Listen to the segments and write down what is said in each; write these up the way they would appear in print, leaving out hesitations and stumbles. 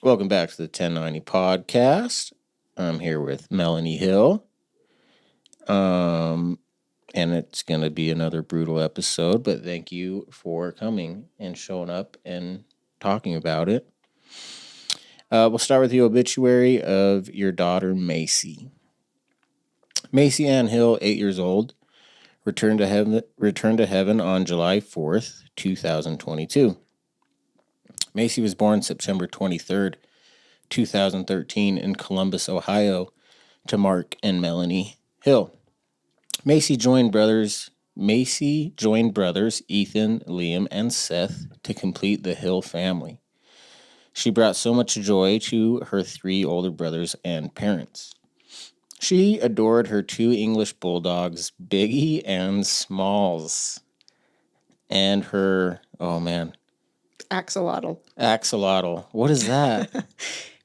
Welcome back to the 1090 podcast. I'm here with Melanie Hill. And it's going to be another brutal episode, but thank you for coming and showing up and talking about it. We'll start with the obituary of your daughter, Macy. Macie Ann Hill, 8 years old, returned to heaven on July 4th, 2022. Macy was born September 23rd, 2013 in Columbus, Ohio, to Mark and Melanie Hill. Macy joined brothers Ethan, Liam, and Seth to complete the Hill family. She brought so much joy to her 3 older brothers and parents. She adored her 2 English bulldogs, Biggie and Smalls, and her, Axolotl. What is that?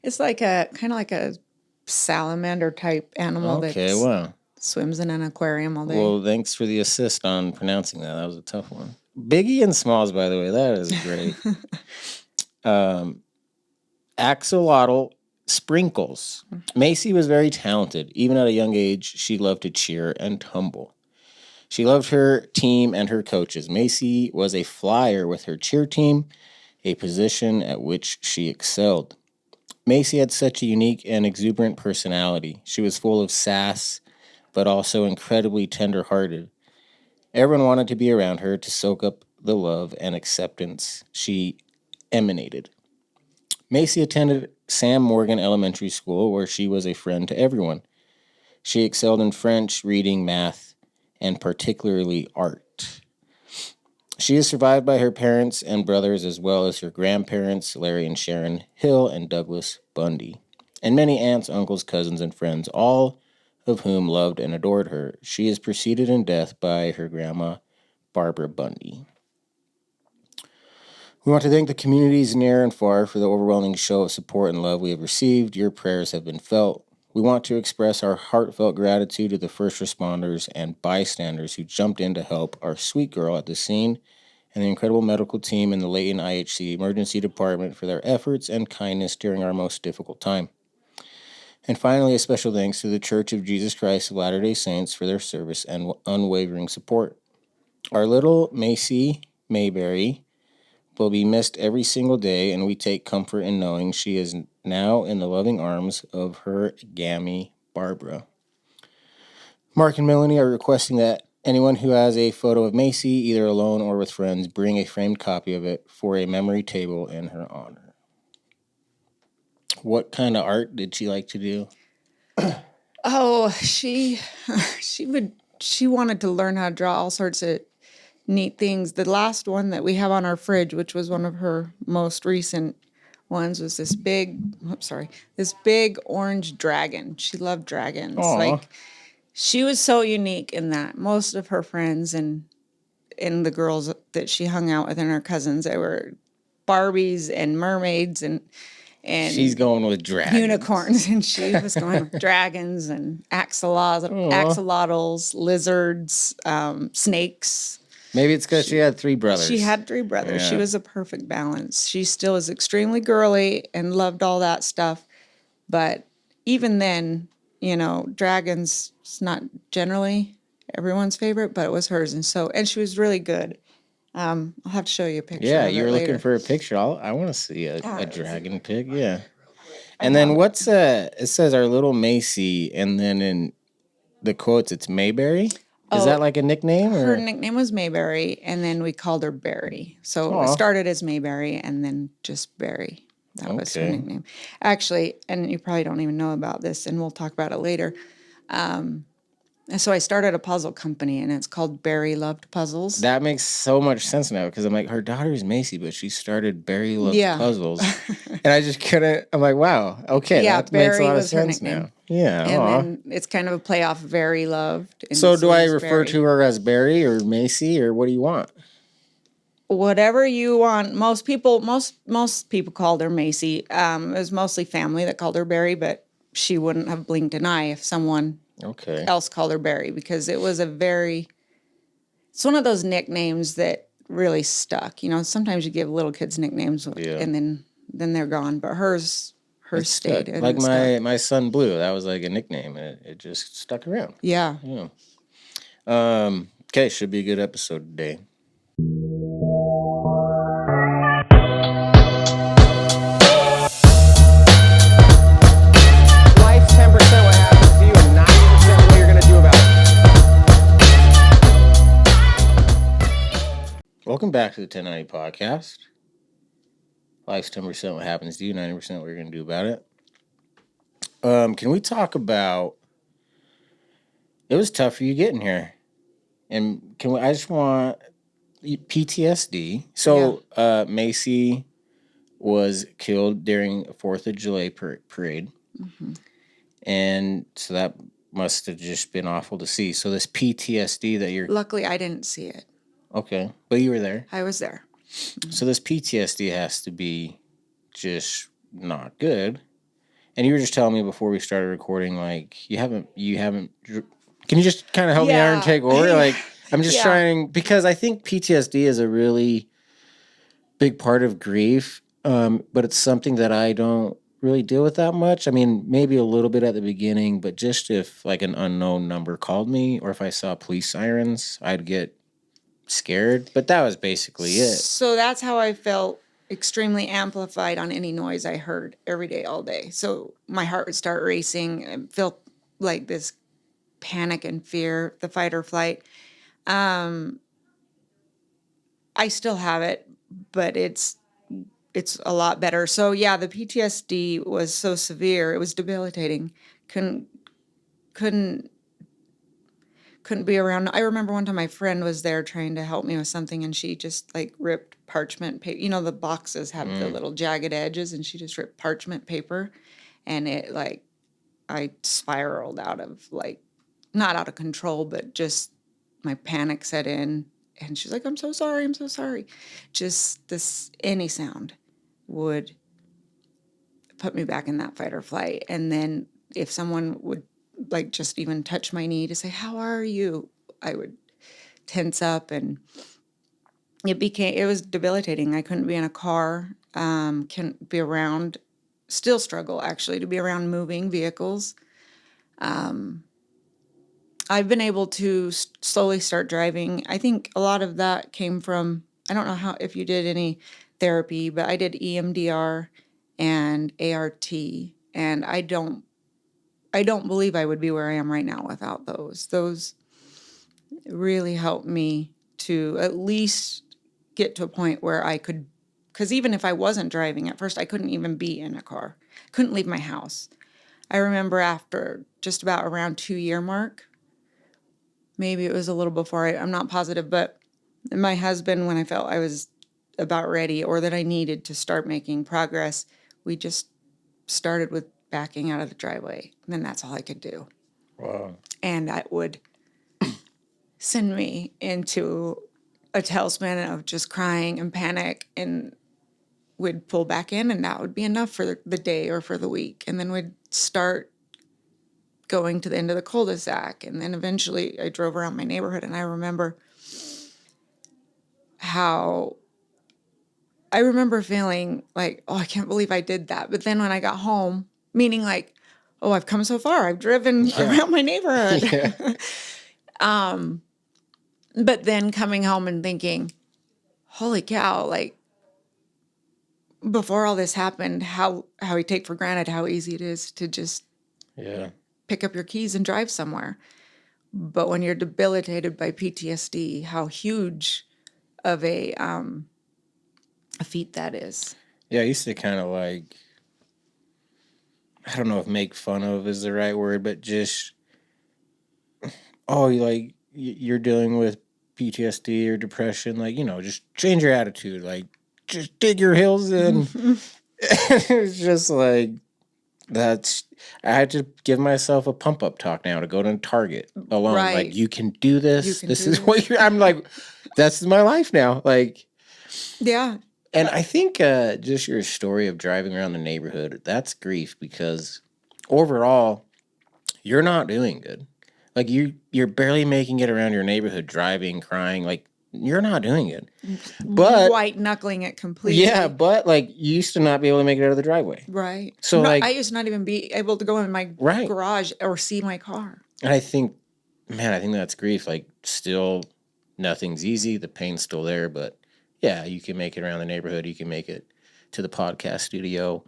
It's like a kind of like a salamander type animal that swims in an aquarium all day. Well, thanks for the assist on pronouncing that. That was a tough one. Biggie and Smalls, by the way, that is great. Axolotl Sprinkles. Macy was very talented. Even at a young age, she loved to cheer and tumble. She loved her team and her coaches. Macy was a flyer with her cheer team, a position at which she excelled. Macy had such a unique and exuberant personality. She was full of sass, but also incredibly tender-hearted. Everyone wanted to be around her to soak up the love and acceptance she emanated. Macy attended Sam Morgan Elementary School, where she was a friend to everyone. She excelled in French, reading, math, and particularly art. She is survived by her parents and brothers, as well as her grandparents, Larry and Sharon Hill and Douglas Bundy, and many aunts, uncles, cousins, and friends, all of whom loved and adored her. She is preceded in death by her grandma, Barbara Bundy. We want to thank the communities near and far for the overwhelming show of support and love we have received. Your prayers have been felt. We want to express our heartfelt gratitude to the first responders and bystanders who jumped in to help our sweet girl at the scene, and the incredible medical team in the Layton IHC Emergency Department for their efforts and kindness during our most difficult time. And finally, a special thanks to the Church of Jesus Christ of Latter-day Saints for their service and unwavering support. Our little Macy Mayberry will be missed every single day, and we take comfort in knowing she is now in the loving arms of her gammy, Barbara. Mark and Melanie are requesting that anyone who has a photo of Macy, either alone or with friends, bring a framed copy of it for a memory table in her honor. What kind of art did she like to do? Oh, she wanted to learn how to draw all sorts of neat things. The last one that we have on our fridge, which was one of her most recent ones, was this big orange dragon. She loved dragons. Aww. Like, she was so unique in that most of her friends and the girls that she hung out with and her cousins, they were Barbies and mermaids and she's going with dragons. Unicorns, and she was going with dragons and axolotls, lizards, snakes. Maybe it's because she had 3 brothers. She had 3 brothers. Yeah. She was a perfect balance. She still is extremely girly and loved all that stuff. But even then, dragons is not generally everyone's favorite, but it was hers. And she was really good. I'll have to show you a picture. Yeah, of you were later. Looking for a picture. I want to see a dragon pig. Yeah. And then it says our little Macy, and then in the quotes, it's Mayberry. Is that like a nickname? Her nickname was Mayberry, and then we called her Berry. So it started as Mayberry, and then just Berry. That was her nickname. Actually, and you probably don't even know about this, and we'll talk about it later. So I started a puzzle company, and it's called Berry Loved Puzzles. That makes so much sense now, because I'm like, her daughter's Macy, but she started Berry Loved Puzzles. And I just couldn't, I'm like, wow, okay, that makes a lot of sense now. Yeah. And then it's kind of a play off Very Loved. So do I refer to her as Berry or Macy, or what do you want? Whatever you want. Most people called her Macy. It was mostly family that called her Berry, but she wouldn't have blinked an eye if someone else called her Berry, because it's one of those nicknames that really stuck. Sometimes you give little kids nicknames and then then they're gone. But hers stayed. And like my son Blue. That was like a nickname. It just stuck around. Yeah. Okay, should be a good episode today. Life's 10% what happens to you and 90% what you're going to do about it. Welcome back to the 1090 podcast. Life's 10% what happens to you, 90% what you're going to do about it. Can we talk about... It was tough for you getting here. And I just want PTSD. So, Macy was killed during a 4th of July parade. Mm-hmm. And so that must have just been awful to see. So this PTSD that you're... Luckily, I didn't see it. Okay. But you were there. I was there. Mm-hmm. So this PTSD has to be just not good. And you were just telling me before we started recording, like, you haven't... Can you just kind of help me out and take over? Like, I'm just trying... Because I think PTSD is a really big part of grief. But it's something that I don't really deal with that much. I mean, maybe a little bit at the beginning, but just if like an unknown number called me or if I saw police sirens, I'd get scared. But that was basically it. So that's how I felt, extremely amplified on any noise I heard every day, all day. So my heart would start racing and feel like this panic and fear, the fight or flight. I still have it, but it's a lot better. So yeah, the PTSD was so severe, it was debilitating. Couldn't be around. I remember one time my friend was there trying to help me with something, and she just like ripped parchment paper. You know, the boxes have the little jagged edges, and she just ripped parchment paper, and it like, I spiraled out of like, not out of control, but just my panic set in. And she's like, I'm so sorry. Just any sound would put me back in that fight or flight. And then if someone would like just even touch my knee to say, how are you? I would tense up, and it was debilitating. I couldn't be in a car, couldn't be around, still struggle actually to be around moving vehicles. I've been able to slowly start driving. I think a lot of that came from, I don't know if you did any therapy, but I did EMDR and ART, and I don't believe I would be where I am right now without those. Those really helped me to at least get to a point where I could, because even if I wasn't driving at first, I couldn't even be in a car. Couldn't leave my house. I remember after just about around 2-year mark, maybe it was a little before, I'm not positive, but my husband, when I felt I was about ready or that I needed to start making progress, we just started with backing out of the driveway. And then that's all I could do. Wow. And that would send me into a tailspin of just crying and panic, and we'd pull back in, and that would be enough for the day or for the week. And then we'd start going to the end of the cul-de-sac. And then eventually I drove around my neighborhood, and I remember feeling like, oh, I can't believe I did that. But then when I got home, meaning like, oh, I've come so far. I've driven around my neighborhood. Yeah. But then coming home and thinking, holy cow, like before all this happened, how we take for granted how easy it is to just pick up your keys and drive somewhere. But when you're debilitated by PTSD, how huge of a feat that is. Yeah, I used to kind of like, I don't know if make fun of is the right word, but just, you're dealing with PTSD or depression, like, just change your attitude, like, just dig your heels in. It's just like, I had to give myself a pump up talk now to go to Target alone. Right. Like, you can do this. I'm like, that's my life now. Like, yeah. And I think just your story of driving around the neighborhood, that's grief, because overall, you're not doing good. Like, you're barely making it around your neighborhood, driving, crying. Like, you're not doing it. But white knuckling it completely. Yeah, but like you used to not be able to make it out of the driveway. Right. So like I used to not even be able to go in my garage or see my car. And I think that's grief. Like still nothing's easy. The pain's still there, but yeah, you can make it around the neighborhood. You can make it to the podcast studio.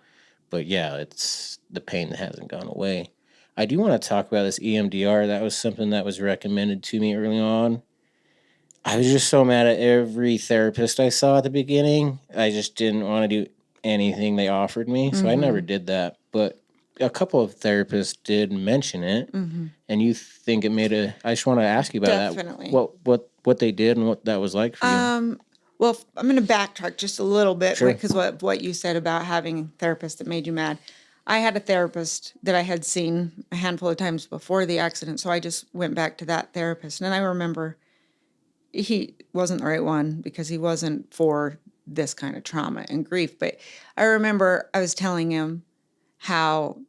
But yeah, it's the pain that hasn't gone away. I do want to talk about this EMDR. That was something that was recommended to me early on. I was just so mad at every therapist I saw at the beginning. I just didn't want to do anything they offered me. So I never did that. But a couple of therapists did mention it. And you think it made I just want to ask you about Definitely. that. What they did and what that was like for you. Well, I'm going to backtrack just a little bit because what you said about having a therapist that made you mad. I had a therapist that I had seen a handful of times before the accident, so I just went back to that therapist. And I remember he wasn't the right one because he wasn't for this kind of trauma and grief. But I remember I was telling him how,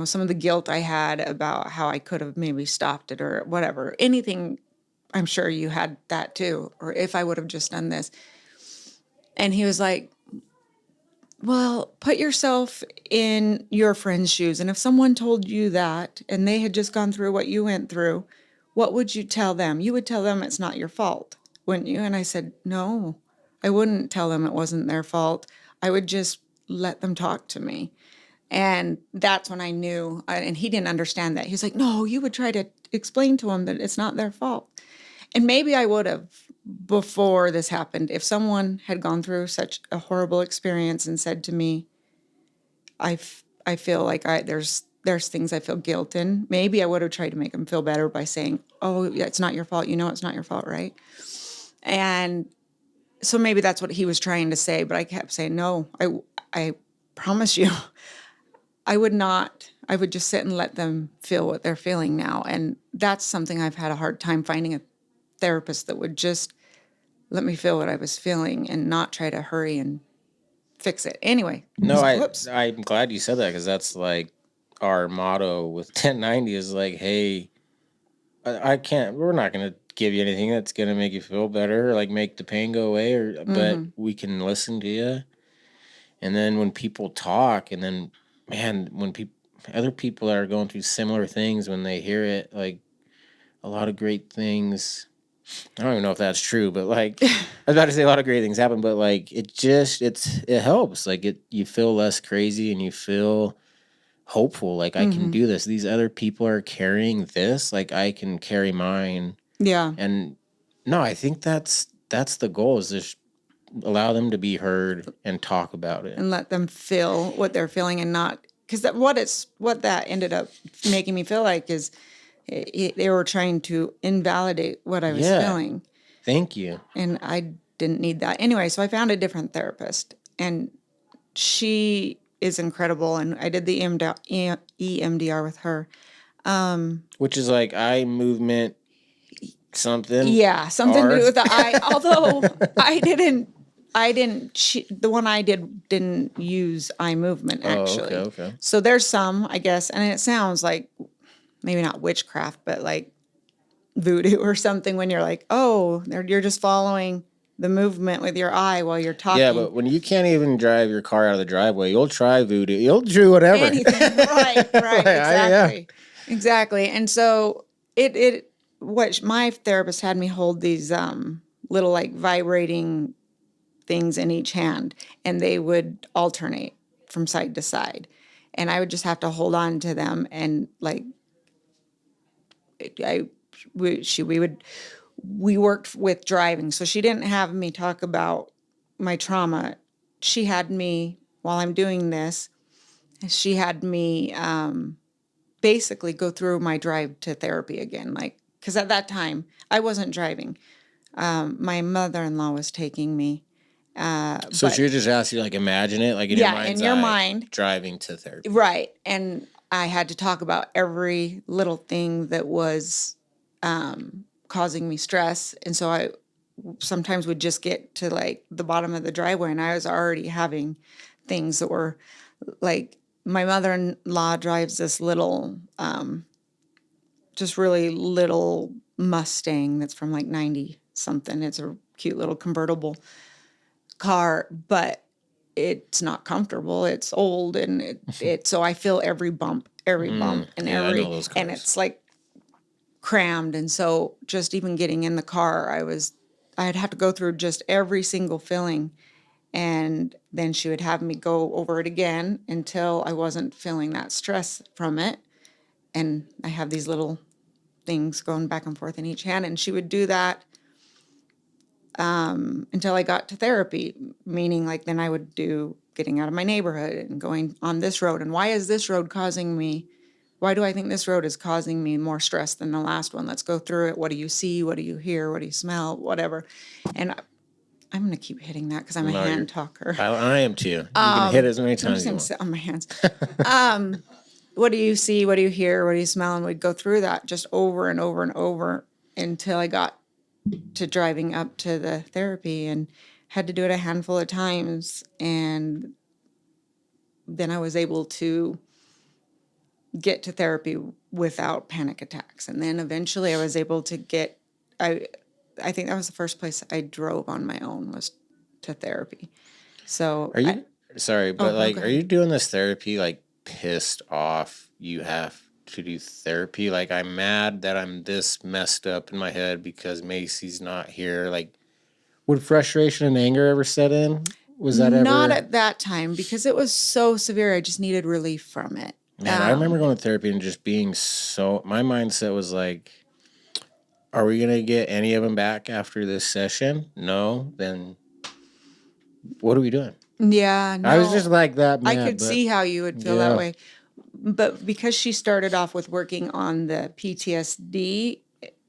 some of the guilt I had about how I could have maybe stopped it or whatever. Anything, I'm sure you had that too, or if I would have just done this. And he was like, well, put yourself in your friend's shoes. And if someone told you that and they had just gone through what you went through, what would you tell them? You would tell them it's not your fault, wouldn't you? And I said, no, I wouldn't tell them it wasn't their fault. I would just let them talk to me. And that's when I knew, and he didn't understand that. He's like, no, you would try to explain to them that it's not their fault. And maybe I would have before this happened. If someone had gone through such a horrible experience and said to me, I feel like there's things I feel guilt in, maybe I would have tried to make them feel better by saying, oh, yeah, it's not your fault. It's not your fault, right? And so maybe that's what he was trying to say, but I kept saying, no, I promise you, I would not. I would just sit and let them feel what they're feeling now. And that's something I've had a hard time finding a therapist that would just let me feel what I was feeling and not try to hurry and fix it. Anyway. No, I'm glad you said that because that's like our motto with 1090 is like, hey, we're not going to give you anything that's going to make you feel better, or like make the pain go away, but we can listen to you. And then when people talk, and then, man, when other people that are going through similar things, when they hear it, like a lot of great things. I don't even know if that's true, but like I was about to say a lot of great things happen, but like it helps. Like you feel less crazy and you feel hopeful. Like I can do this. These other people are carrying this. Like I can carry mine. Yeah. And no, I think that's the goal, is just allow them to be heard and talk about it and let them feel what they're feeling, and not because what that ended up making me feel like is they were trying to invalidate what I was feeling. Thank you. And I didn't need that. Anyway, so I found a different therapist, and she is incredible. And I did the EMDR with her. Which is like eye movement something. Yeah, something to do with the eye. Although the one I did didn't use eye movement, actually. Oh, okay. So there's some, I guess, and it sounds like maybe not witchcraft, but like voodoo or something when you're like, oh, you're just following the movement with your eye while you're talking. Yeah, but when you can't even drive your car out of the driveway, you'll try voodoo. You'll do whatever. Anything. Right, exactly. Exactly. And so what my therapist had me hold these little like vibrating things in each hand, and they would alternate from side to side. And I would just have to hold on to them, and like we worked with driving. So she didn't have me talk about my trauma. She had me, while I'm doing this, she had me basically go through my drive to therapy again. Like, because at that time I wasn't driving. My mother-in-law was taking me. So she just asked you, like, imagine it, like in your mind's in your eye, mind, driving to therapy. Right. And I had to talk about every little thing that was causing me stress. And so I sometimes would just get to like the bottom of the driveway, and I was already having things that were like, my mother-in-law drives this little, just really little Mustang that's from like something. It's a cute little convertible car, but it's not comfortable. It's old, and so I feel every bump, and I know those cars. and it's like crammed. And so just even getting in the car, I'd have to go through just every single filling. And then she would have me go over it again until I wasn't feeling that stress from it. And I have these little things going back and forth in each hand. And she would do that until I got to therapy, meaning like then I would do getting out of my neighborhood and going on this road. And why is this road why do I think this road is causing me more stress than the last one? Let's go through it. What do you see? What do you hear? What do you smell? Whatever. And I'm going to keep hitting that because I'm a hand talker. I am too. You can hit as many times as you want. Sit on my hands. What do you see? What do you hear? What do you smell? And we'd go through that just over and over and over until I got to driving up to the therapy, and had to do it a handful of times. And then I was able to get to therapy without panic attacks. And then eventually I was able to I think that was the first place I drove on my own, was to therapy. So are you are you doing this therapy like pissed off you have to do therapy? Like, I'm mad that I'm this messed up in my head because Macy's not here. Like, would frustration and anger ever set in? Was that not at that time, because it was so severe. I just needed relief from it. Man, I remember going to therapy and just being my mindset was like, are we going to get any of them back after this session? No? Then what are we doing? Yeah, no. I was just like that, mad, I could see how you would feel that way. But because she started off with working on the PTSD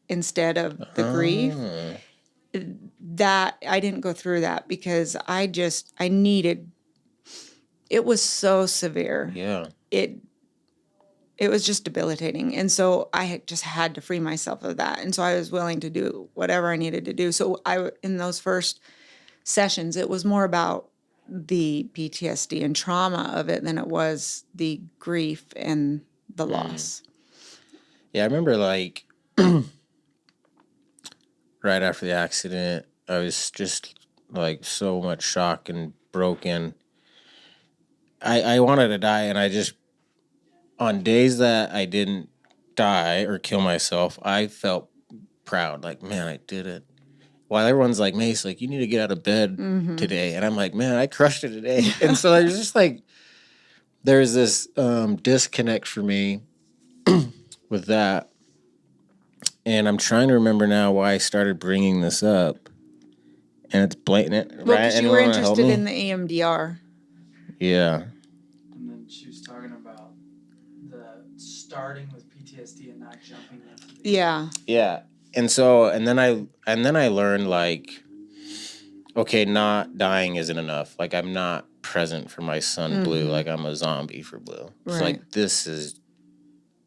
instead of the grief, that I didn't go through that because I needed, it was so severe. Yeah. It was just debilitating. And so I just had to free myself of that. And so I was willing to do whatever I needed to do. So in those first sessions, it was more about the PTSD and trauma of it than it was the grief and the loss. Yeah, I remember like right after the accident, I was just like so much shock and broken. I wanted to die, and I just, on days that I didn't die or kill myself, I felt proud. Like, man, I did it. While everyone's like, Mace, like, you need to get out of bed today. And I'm like, man, I crushed it today. And so there's just like, there's this disconnect for me with that. And I'm trying to remember now why I started bringing this up. And it's blatant, well, right? Because you were interested in the EMDR. Yeah. And then she was talking about the starting with PTSD and not jumping into the Yeah. And so, and then I learned, like, okay, not dying isn't enough. Like, I'm not present for my son, Blue. Like, I'm a zombie for Blue. Right. So, like, this is,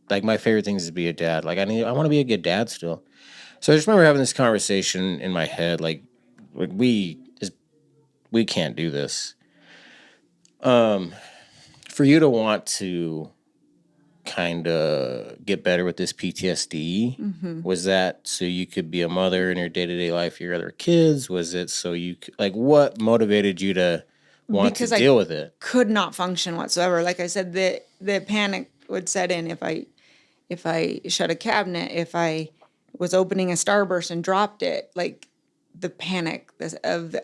like, my favorite thing is to be a dad. Like, I want to be a good dad still. So I just remember having this conversation in my head, like we can't do this. For you to want to kind of get better with this PTSD, was that so you could be a mother in your day-to-day life for your other kids? Was it so you could, like, what motivated you to want to deal with it? Could not function whatsoever. Like I said, the panic would set in if I shut a cabinet, if I was opening a Starburst and dropped it, like the panic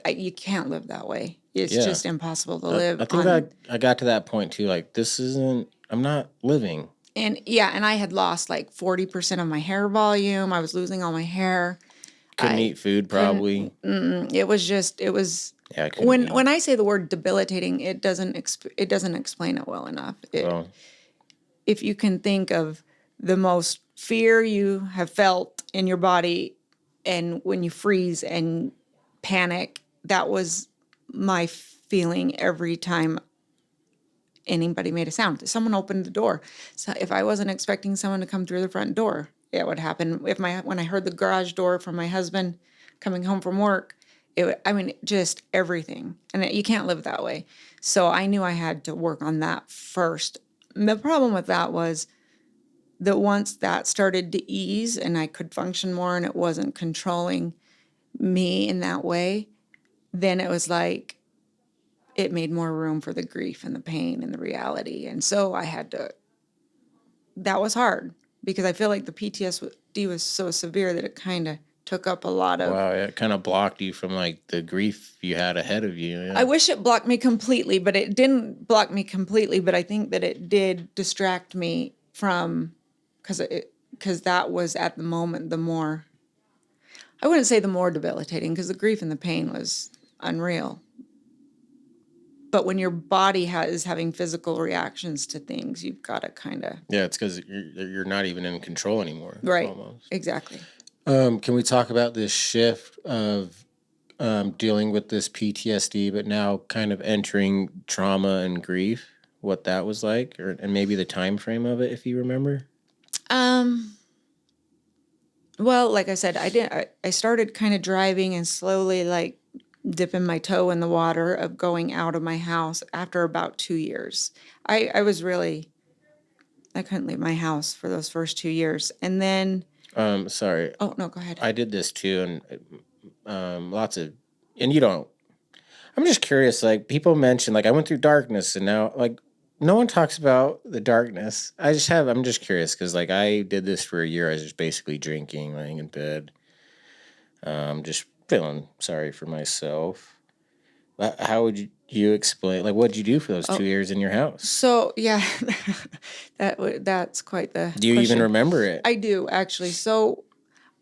you can't live that way. It's just impossible to live. I think I got to that point too. Like, I'm not living. And I had lost like 40% of my hair volume. I was losing all my hair. Couldn't eat food probably. It was. Yeah, when I say the word debilitating, it doesn't explain it well enough. If you can think of the most fear you have felt in your body, and when you freeze and panic, that was my feeling every time anybody made a sound. Someone opened the door. So if I wasn't expecting someone to come through the front door, it would happen. When I heard the garage door from my husband coming home from work, just everything. And you can't live that way. So I knew I had to work on that first. And the problem with that was that once that started to ease and I could function more and it wasn't controlling me in that way, then it was like it made more room for the grief and the pain and the reality. And so that was hard because I feel like the PTSD was so severe that it kind of took up a lot of. Wow, it kind of blocked you from like the grief you had ahead of you. Yeah. I wish it blocked me completely, but it didn't block me completely. But I think that it did distract me from, because that was at the moment the more, I wouldn't say the more debilitating, because the grief and the pain was unreal. But when your body is having physical reactions to things, you've got to kind of. Yeah, it's because you're not even in control anymore. Right. Almost. Exactly. Can we talk about this shift of dealing with this PTSD, but now kind of entering trauma and grief? What that was like, and maybe the time frame of it, if you remember. Well, like I said, I started kind of driving and slowly like dipping my toe in the water of going out of my house after about 2 years. I couldn't leave my house for those first 2 years. And then. Sorry. Oh, no, go ahead. I did this too, and and you don't. I'm just curious, like, people mention, like, I went through darkness, and now, like, no one talks about the darkness. I'm just curious, because, like, I did this for a year. I was just basically drinking, laying in bed, just feeling sorry for myself. How would you explain, like, what did you do for those 2 years in your house? So, yeah, that's quite the Do you question. even remember it? I do, actually. So,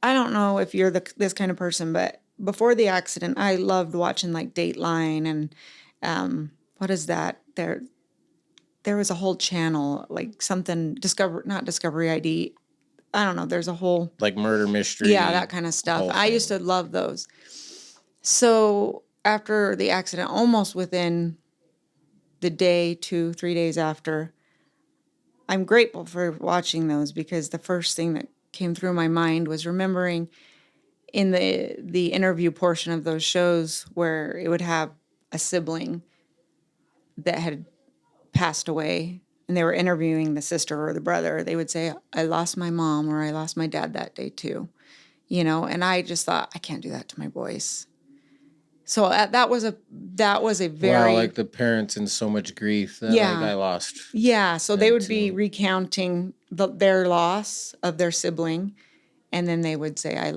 I don't know if you're this kind of person, but before the accident, I loved watching like Dateline and what is that? There was a whole channel, like something not Discovery ID. I don't know. There's a whole like murder mystery. Yeah, that kind of stuff. I used to love those. So after the accident, almost within the day, 2-3 days after, I'm grateful for watching those because the first thing that came through my mind was remembering in the interview portion of those shows where it would have a sibling that had passed away and they were interviewing the sister or the brother, they would say, I lost my mom or I lost my dad that day too, and I just thought, I can't do that to my boys. So that was a very... Wow, like the parents in so much grief that Yeah. like I lost. Yeah, so they would be recounting their loss of their sibling, and then they would say, I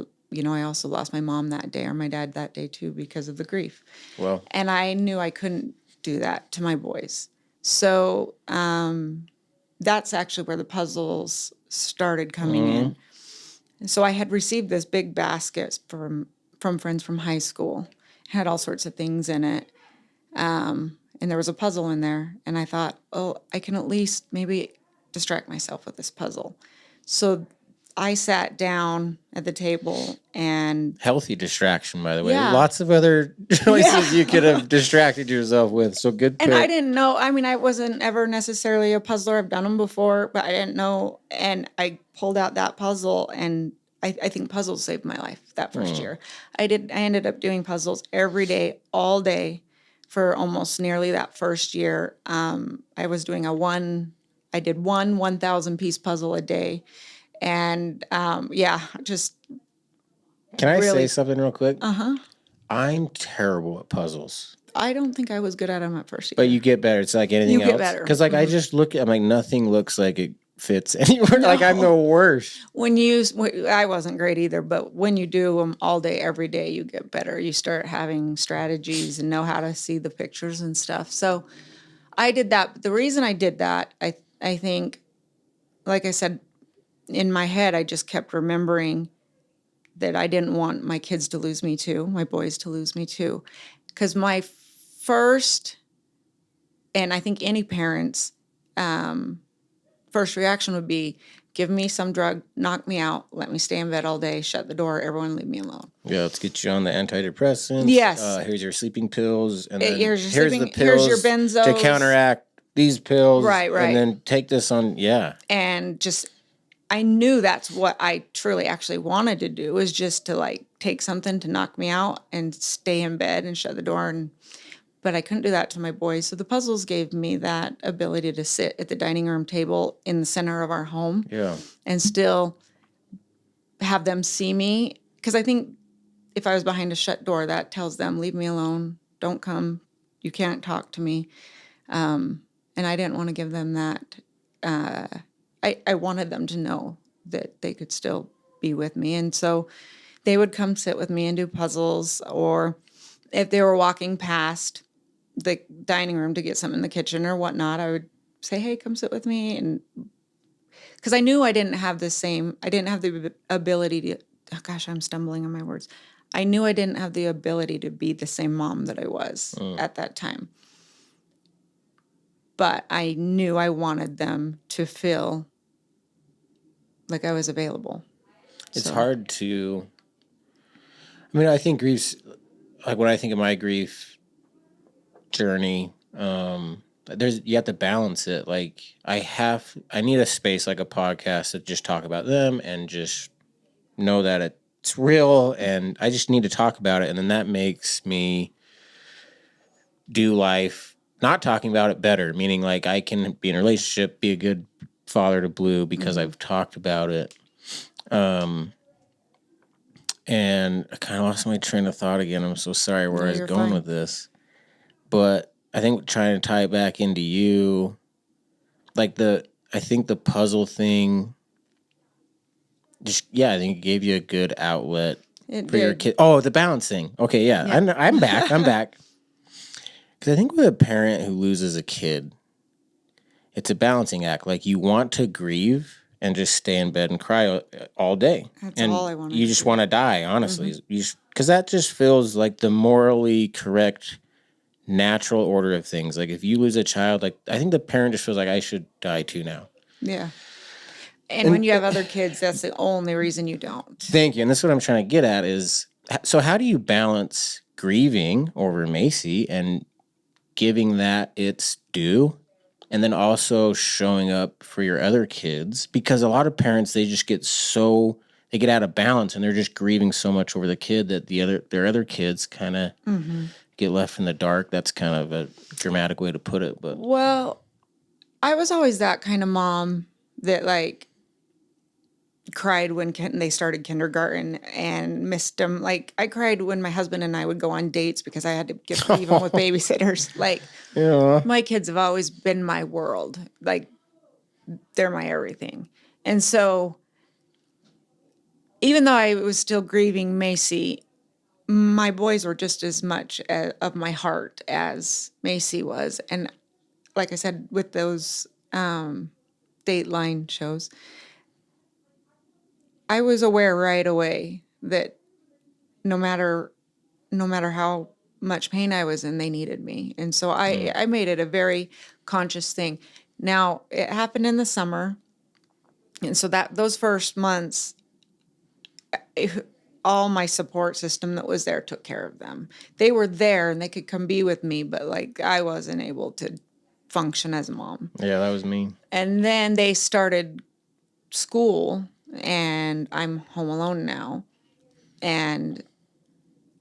also lost my mom that day or my dad that day too because of the grief. Well, and I knew I couldn't do that to my boys. So that's actually where the puzzles started coming in. And so I had received this big basket from friends from high school. It had all sorts of things in it. And there was a puzzle in there. And I thought, I can at least maybe distract myself with this puzzle. So I sat down at the table and... Healthy distraction, by the way. Yeah. Lots of other choices you could have distracted yourself with. So good pick. And I didn't know. I mean, I wasn't ever necessarily a puzzler. I've done them before, but I didn't know. And I pulled out that puzzle, and I think puzzles saved my life that first year. I ended up doing puzzles every day, all day, for almost nearly that first year. I was doing I did one 1,000-piece puzzle a day. And just... Can I really say something real quick? Uh-huh. I'm terrible at puzzles. I don't think I was good at them at first year. But you get better. It's like anything else. You get better. Because like I just look at, like, nothing looks like it fits anywhere. No. Like I'm the worst. I wasn't great either, but when you do them all day, every day, you get better. You start having strategies and know how to see the pictures and stuff. So I did that. The reason I did that, I think, like I said, in my head, I just kept remembering that I didn't want my kids to lose me too, my boys to lose me too. Because my first, and I think any parent's first reaction would be, give me some drug, knock me out, let me stay in bed all day, shut the door, everyone leave me alone. Yeah, let's get you on the antidepressants. Yes. Here's your sleeping pills. And then here's the pills here's your benzos. to counteract these pills. Right. And then take this on, And just... I knew that's what I truly actually wanted to do, is just to like take something to knock me out and stay in bed and shut the door. But I couldn't do that to my boys. So the puzzles gave me that ability to sit at the dining room table in the center of our home. Yeah. And still have them see me. Because I think if I was behind a shut door, that tells them, leave me alone. Don't come. You can't talk to me. And I didn't want to give them that. I wanted them to know that they could still be with me. And so they would come sit with me and do puzzles, or if they were walking past the dining room to get something in the kitchen or whatnot, I would say, hey, come sit with me. And because I knew I didn't have the ability to, oh gosh, I'm stumbling on my words. I knew I didn't have the ability to be the same mom that I was at that time. But I knew I wanted them to feel like I was available. It's hard to, I mean, I think grief's, like when I think of my grief journey, you have to balance it. Like I need a space like a podcast to just talk about them and just know that it's real, and I just need to talk about it. And then that makes me do life not talking about it better, meaning like I can be in a relationship, be a good father to Blue because I've talked about it. And I kind of lost my train of thought again. I'm so sorry where I was going with this. But I think trying to tie it back into you, like I think the puzzle thing, I think it gave you a good outlet for your kid. Oh, the balance thing. Okay, yeah. I'm back. Because I think with a parent who loses a kid, it's a balancing act. Like you want to grieve and just stay in bed and cry all day. That's all I want to do. You just want to die, honestly. Because that just feels like the morally correct, natural order of things. Like if you lose a child, like I think the parent just feels like I should die too now. Yeah. And when you have other kids, that's the only reason you don't. Thank you. And that's what I'm trying to get at is, so how do you balance grieving over Macy and giving that its due, and then also showing up for your other kids? Because a lot of parents, they just get they get out of balance and they're just grieving so much over the kid that their other kids kind of get left in the dark. That's kind of a dramatic way to put it. But well, I was always that kind of mom that like cried when they started kindergarten and missed them. Like I cried when my husband and I would go on dates because I had to get even with babysitters. Like my kids have always been my world. Like they're my everything. And so even though I was still grieving Macy, my boys were just as much of my heart as Macy was. And like I said, with those Dateline shows, I was aware right away that no matter how much pain I was in, they needed me. And so I made it a very conscious thing. Now, it happened in the summer. And so those first months, all my support system that was there took care of them. They were there and they could come be with me, but like I wasn't able to function as a mom. Yeah, that was me. And then they started school and I'm home alone now. And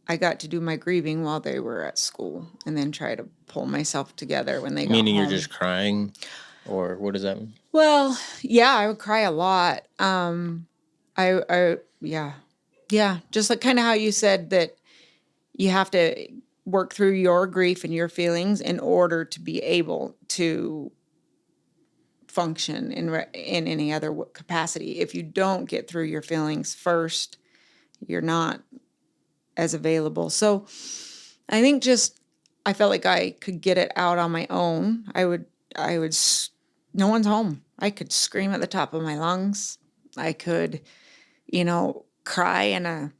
I got to do my grieving while they were at school and then try to pull myself together when they got home. Meaning you're just crying? Or what does that mean? Well, yeah, I would cry a lot. Yeah, just like kind of how you said that you have to work through your grief and your feelings in order to be able to function in any other capacity. If you don't get through your feelings first, you're not as available. So I think I felt like I could get it out on my own. I would, no one's home. I could scream at the top of my lungs. I could, cry and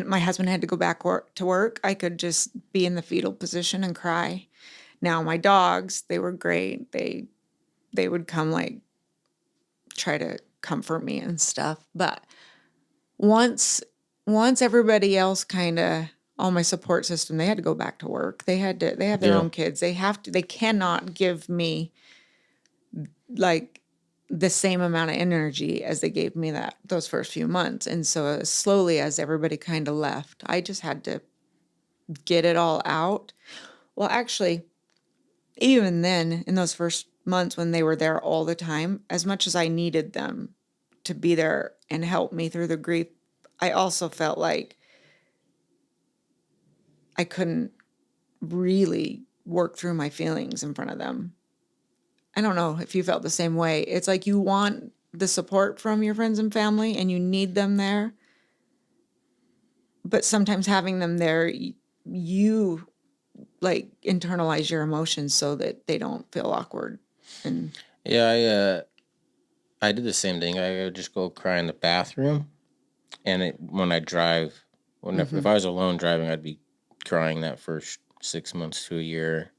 my husband had to go back to work. I could just be in the fetal position and cry. Now my dogs, they were great. They would come like try to comfort me and stuff. But once everybody else all my support system, they had to go back to work. They have their own kids. They cannot give me like the same amount of energy as they gave me those first few months. And so slowly as everybody kind of left, I just had to get it all out. Well, actually, even then in those first months when they were there all the time, as much as I needed them to be there and help me through the grief, I also felt like I couldn't really work through my feelings in front of them. I don't know if you felt the same way. It's like you want the support from your friends and family and you need them there. But sometimes having them there, you like internalize your emotions so that they don't feel awkward. And Yeah, I did the same thing. I would just go cry in the bathroom, and when I drive, if I was alone driving, I'd be crying that first 6 months to a year.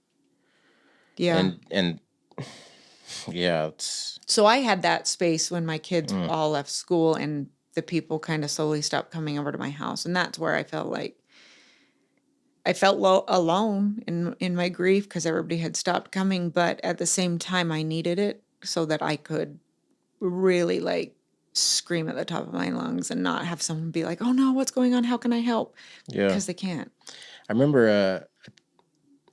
yeah. And yeah, it's So I had that space when my kids all left school and the people kind of slowly stopped coming over to my house. And that's where I felt like I felt alone in my grief because everybody had stopped coming. But at the same time, I needed it so that I could really like scream at the top of my lungs and not have someone be like, oh no, what's going on? How can I help? yeah. Because they can't. I remember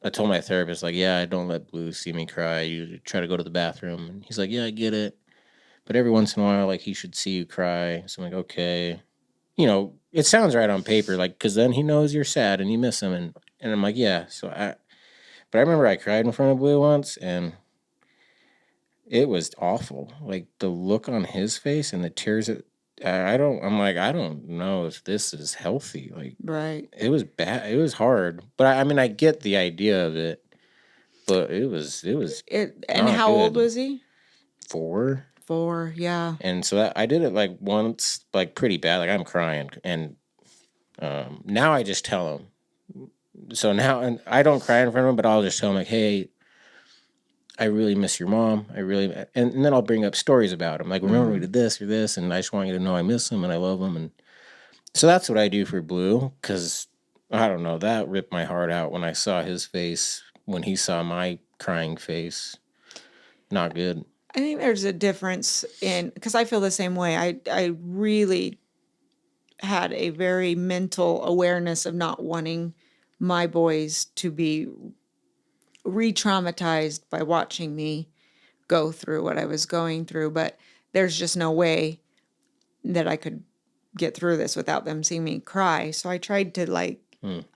I told my therapist, like, yeah, I don't let Blue see me cry. You try to go to the bathroom. And he's like, yeah, I get it. But every once in a while, like, he should see you cry. So I'm like, okay. You know, it sounds right on paper, like, because then he knows you're sad and you miss him. And I'm like, yeah. But I remember I cried in front of Blue once, and it was awful. Like, the look on his face and the tears I don't know if this is healthy. Like, right. It was bad. It was hard. But I mean, I get the idea of it. But it was And not how old good. was he? 4. 4, yeah. And so I did it like once, like pretty bad. Like I'm crying, and now I just tell him. So now, and I don't cry in front of him, but I'll just tell him like, "Hey, I really miss your mom. I really," and then I'll bring up stories about him. Like, remember we did this or this, and I just want you to know I miss him and I love him. And so that's what I do for Blue, because I don't know, that ripped my heart out when I saw his face when he saw my crying face. Not good. I think there's a difference because I feel the same way. I really had a very mental awareness of not wanting my boys to be re-traumatized by watching me go through what I was going through. But there's just no way that I could get through this without them seeing me cry. So I tried to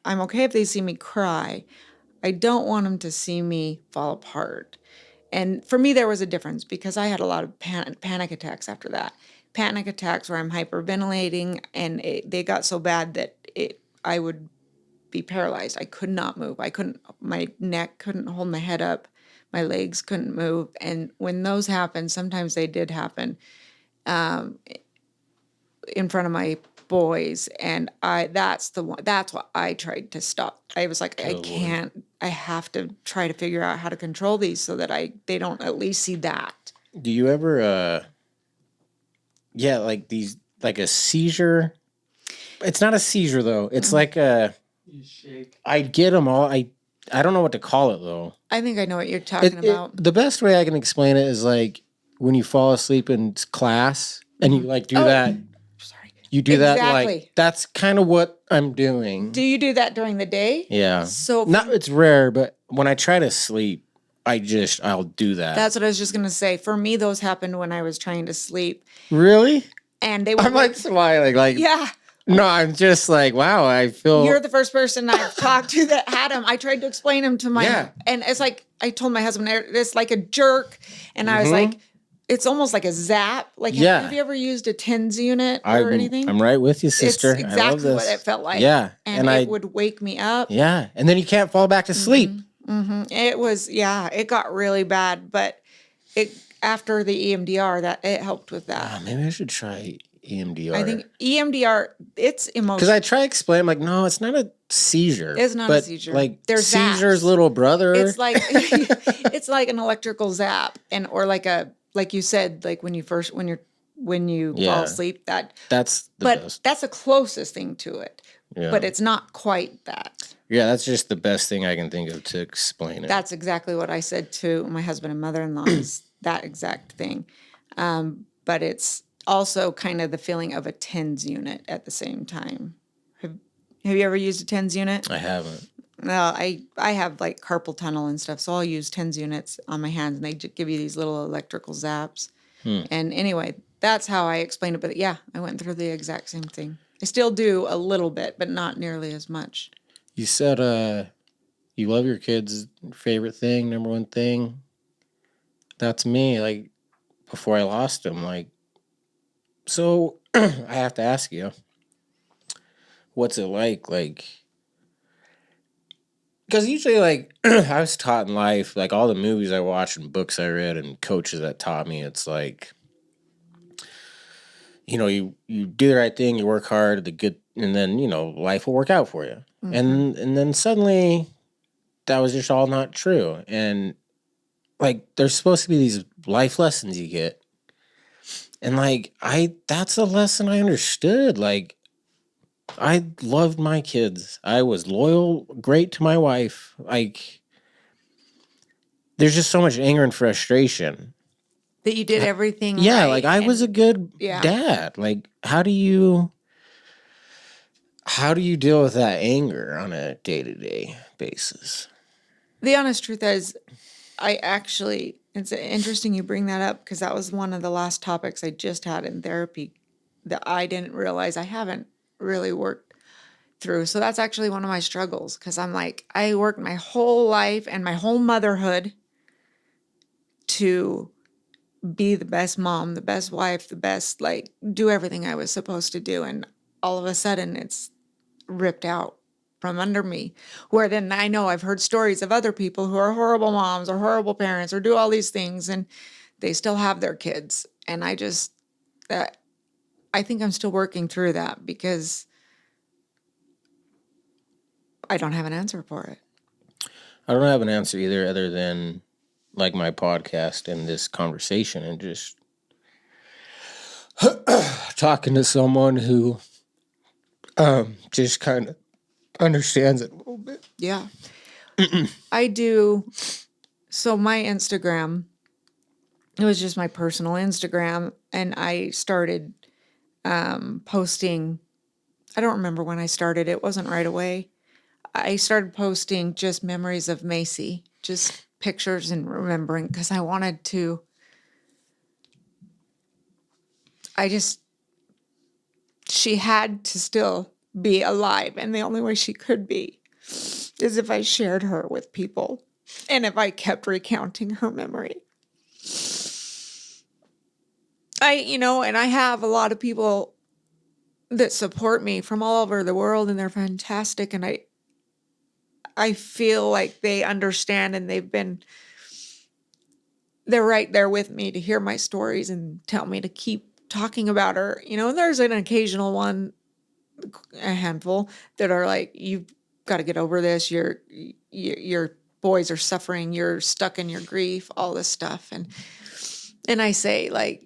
I'm okay if they see me cry. I don't want them to see me fall apart. And for me, there was a difference because I had a lot of panic attacks after that. Panic attacks where I'm hyperventilating, and they got so bad that I would be paralyzed. I could not move. My neck couldn't hold my head up. My legs couldn't move. And when those happened, sometimes they did happen in front of my boys, and that's what I tried to stop. I was like, I can't. I have to try to figure out how to control these so that they don't at least see that. Do you ever like these, like a seizure? It's not a seizure though. It's like You shake. I get them all. I don't know what to call it though. I think I know what you're talking about. The best way I can explain it is like when you fall asleep in class and you like do that. Sorry. You do that Exactly. like that's kind of what I'm doing. Do you do that during the day? Yeah. So It's rare, but when I try to sleep, I'll do that. that's what I was just gonna say. For me, those happened when I was trying to sleep, Really? and they were. I'm like smiling, like yeah. No, I'm just like, wow. I feel You're the first person I've talked to that had him. I tried to explain him to and it's like I told my husband it's like a jerk, and I was like, it's almost like a zap. Like, have you ever used a TENS unit or anything? I'm right with you, sister. It's exactly I love this. what it felt like. Yeah, and it would wake me up. Yeah, and then you can't fall back to sleep. It was it got really bad, but after the EMDR that it helped with that. Maybe I should try EMDR. I think EMDR, it's emotional. Because I try to explain, I'm like, no, it's not a seizure. It's not a seizure. Like There's seizure's zaps. little brother. It's like it's like an electrical zap, or like you said, like when you fall asleep. That's the best. That's the closest thing to it. Yeah. But it's not quite that. Yeah, that's just the best thing I can think of to explain it. That's exactly what I said to my husband and mother-in-law is that exact thing. But it's also kind of the feeling of a TENS unit at the same time. Have you ever used a TENS unit? I haven't. No, I have like carpal tunnel and stuff, so I'll use TENS units on my hands, and they give you these little electrical zaps. And anyway, that's how I explain it. But yeah, I went through the exact same thing. I still do a little bit, but not nearly as much. You said you love your kids, favorite thing, number one thing. That's me, like, before I lost them. Like, so I have to ask you, what's it like? Like, because usually, like, I was taught in life, like, all the movies I watched and books I read and coaches that taught me, it's like, you do the right thing, you work hard, and then, life will work out for you. And then suddenly that was just all not true. And like, there's supposed to be these life lessons you get. And like, that's a lesson I understood. Like, I loved my kids. I was loyal, great to my wife. Like, there's just so much anger and frustration. That you did everything Yeah, right. like I was a good Yeah. dad. Like, how do you deal with that anger on a day-to-day basis? The honest truth is, it's interesting you bring that up because that was one of the last topics I just had in therapy that I didn't realize I haven't really worked through. So that's actually one of my struggles because I'm like, I worked my whole life and my whole motherhood to be the best mom, the best wife, the best, like, do everything I was supposed to do. And all of a sudden it's ripped out from under me, where then I know I've heard stories of other people who are horrible moms or horrible parents or do all these things and they still have their kids. And I think I'm still working through that because I don't have an answer for it. I don't have an answer either, other than like my podcast and this conversation and just talking to someone who just kind of understands it a little bit. Yeah. I do. So my Instagram, it was just my personal Instagram, and I started posting. I don't remember when I started. It wasn't right away. I started posting just memories of Macy, just pictures and remembering because I wanted to. She had to still be alive, and the only way she could be is if I shared her with people and if I kept recounting her memory. And I have a lot of people that support me from all over the world, and they're fantastic. And I feel like they understand, and they're right there with me to hear my stories and tell me to keep talking about her. And there's an occasional one, a handful, that are like, you've got to get over this. Your boys are suffering. You're stuck in your grief, all this stuff. And I say, like,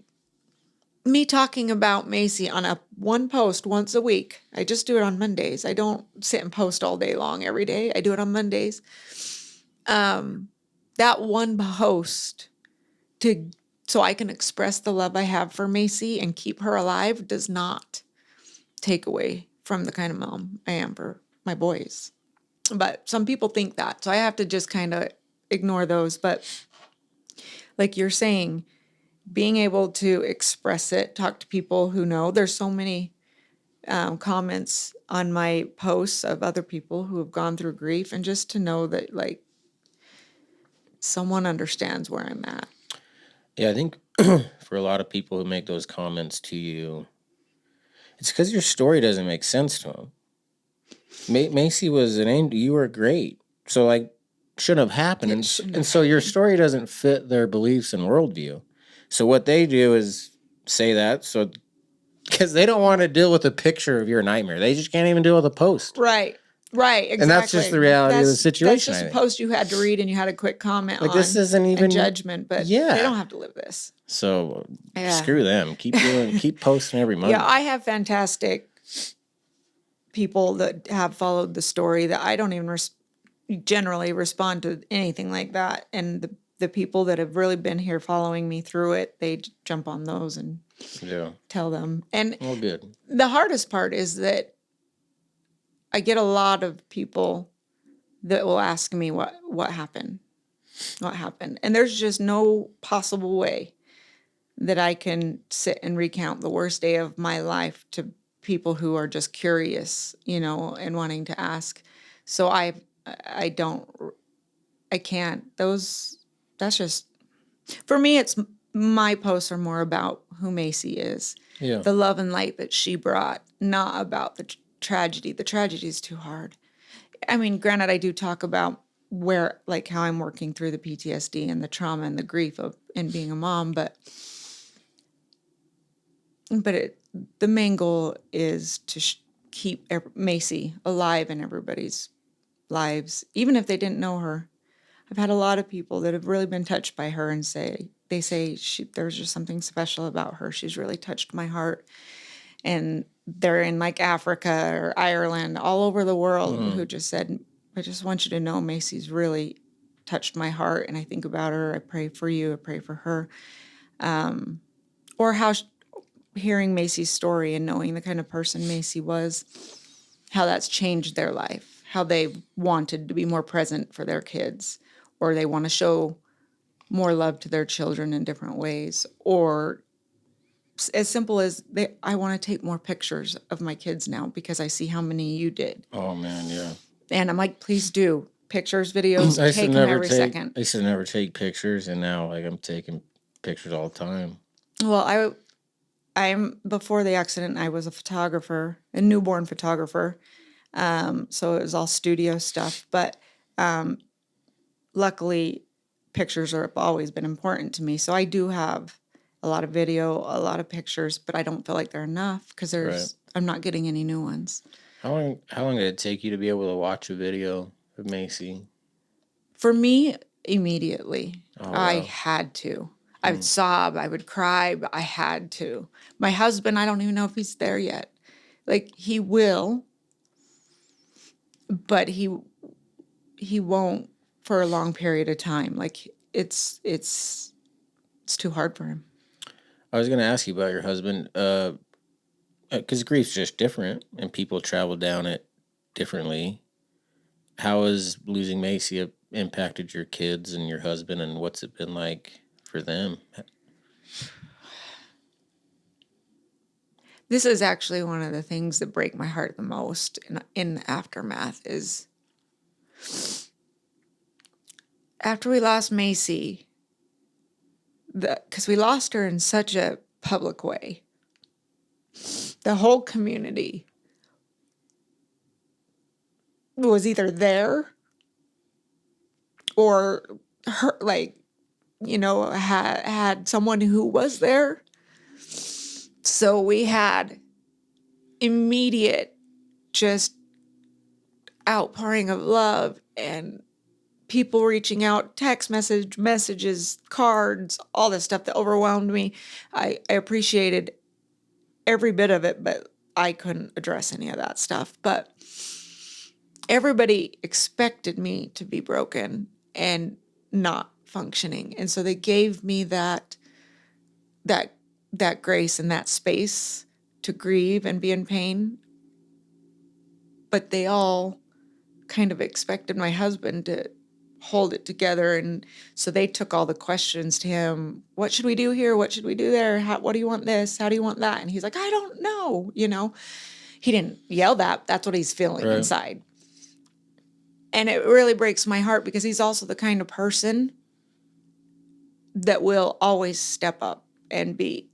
me talking about Macy on one post once a week. I just do it on Mondays. I don't sit and post all day long every day. I do it on Mondays. That one post so I can express the love I have for Macy and keep her alive does not take away from the kind of mom I am for my boys. But some people think that. So I have to just kind of ignore those. But like you're saying, being able to express it, talk to people who know. There's so many comments on my posts of other people who have gone through grief, and just to know that, like, someone understands where I'm at. Yeah, I think for a lot of people who make those comments to you, it's because your story doesn't make sense to them. Macy was an angel. You were great. So, like, shouldn't have happened. And so your story doesn't fit their beliefs and worldview. So what they do is say that because they don't want to deal with a picture of your nightmare. They just can't even deal with a post. Right, exactly. And that's just the reality of the situation. That's just a post you had to read and you had a quick comment on. This isn't even judgment, but they don't have to live this. So screw them. Keep posting every month. Yeah, I have fantastic people that have followed the story that I don't even generally respond to anything like that. And the people that have really been here following me through it, they jump on those and tell them. And good. The hardest part is that I get a lot of people that will ask me what happened. What happened? And there's just no possible way that I can sit and recount the worst day of my life to people who are just curious, and wanting to ask. So I can't, that's just, for me, it's, my posts are more about who Macy is. Yeah. The love and light that she brought, not about the tragedy. The tragedy is too hard. I mean, granted, I do talk about like how I'm working through the PTSD and the trauma and the grief of and being a mom, but the main goal is to keep Macy alive in everybody's lives, even if they didn't know her. I've had a lot of people that have really been touched by her and they say there's just something special about her. She's really touched my heart. And they're in like Africa or Ireland, all over the world, who just said, I just want you to know Macy's really touched my heart, and I think about her. I pray for you. I pray for her. Or how hearing Macy's story and knowing the kind of person Macy was, how that's changed their life, how they wanted to be more present for their kids, or they want to show more love to their children in different ways, or as simple as I want to take more pictures of my kids now because I see how many you did. Oh man, yeah. And I'm like, please do pictures, videos, take them every second. I used to never take pictures, and now like I'm taking pictures all the time. Well, I'm before the accident, I was a photographer, a newborn photographer. So it was all studio stuff, but luckily pictures have always been important to me. So I do have a lot of video, a lot of pictures, but I don't feel like they're enough because I'm not getting any new ones. How long did it take you to be able to watch a video of Macy? For me, immediately. Oh, I wow. had to. I would sob, I would cry, but I had to. My husband, I don't even know if he's there yet. Like, he will, but he won't for a long period of time. Like, it's too hard for him. I was going to ask you about your husband, because grief's just different, and people travel down it differently. How has losing Macy impacted your kids and your husband, and what's it been like for them? This is actually one of the things that break my heart the most in the aftermath is after we lost Macy, because we lost her in such a public way, the whole community was either there or her, like, had someone who was there. So we had immediate just outpouring of love and people reaching out, text messages, cards, all this stuff that overwhelmed me. I appreciated every bit of it, but I couldn't address any of that stuff. But everybody expected me to be broken and not functioning. And so they gave me that grace and that space to grieve and be in pain. But they all kind of expected my husband to hold it together. And so they took all the questions to him. What should we do here? What should we do there? What do you want this? How do you want that? And he's like, I don't know. He didn't yell that. That's what he's feeling inside. And it really breaks my heart because he's also the kind of person that will always step up and be.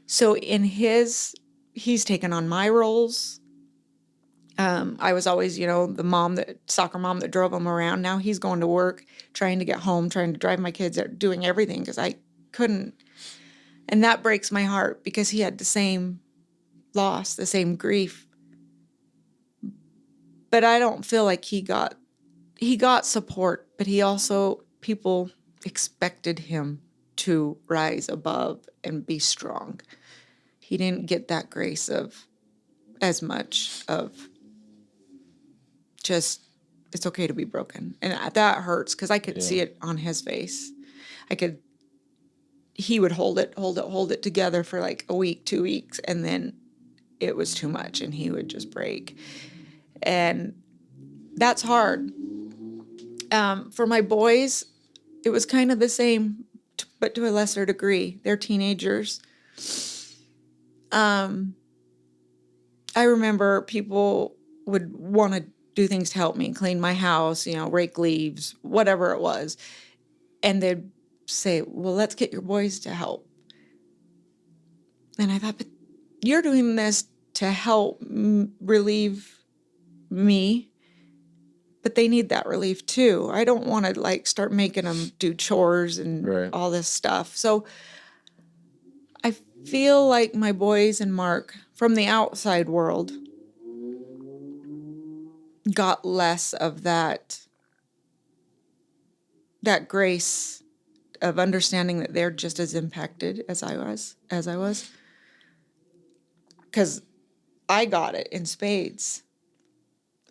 So he's taken on my roles. I was always, the soccer mom that drove him around. Now he's going to work, trying to get home, trying to drive my kids, doing everything because I couldn't. And that breaks my heart because he had the same loss, the same grief. But I don't feel like he got support, but people expected him to rise above and be strong. He didn't get that grace of as much of just, it's okay to be broken. And that hurts because I could see it on his face. He would hold it together for like a week, 2 weeks, and then it was too much and he would just break. And that's hard. For my boys, it was kind of the same, but to a lesser degree. They're teenagers. I remember people would want to do things to help me, clean my house, rake leaves, whatever it was. And they'd say, well, let's get your boys to help. And I thought, but you're doing this to help relieve me, but they need that relief too. I don't want to start making them do chores and all this stuff. So I feel like my boys and Mark from the outside world got less of that grace of understanding that they're just as impacted as I was. Because I got it in spades.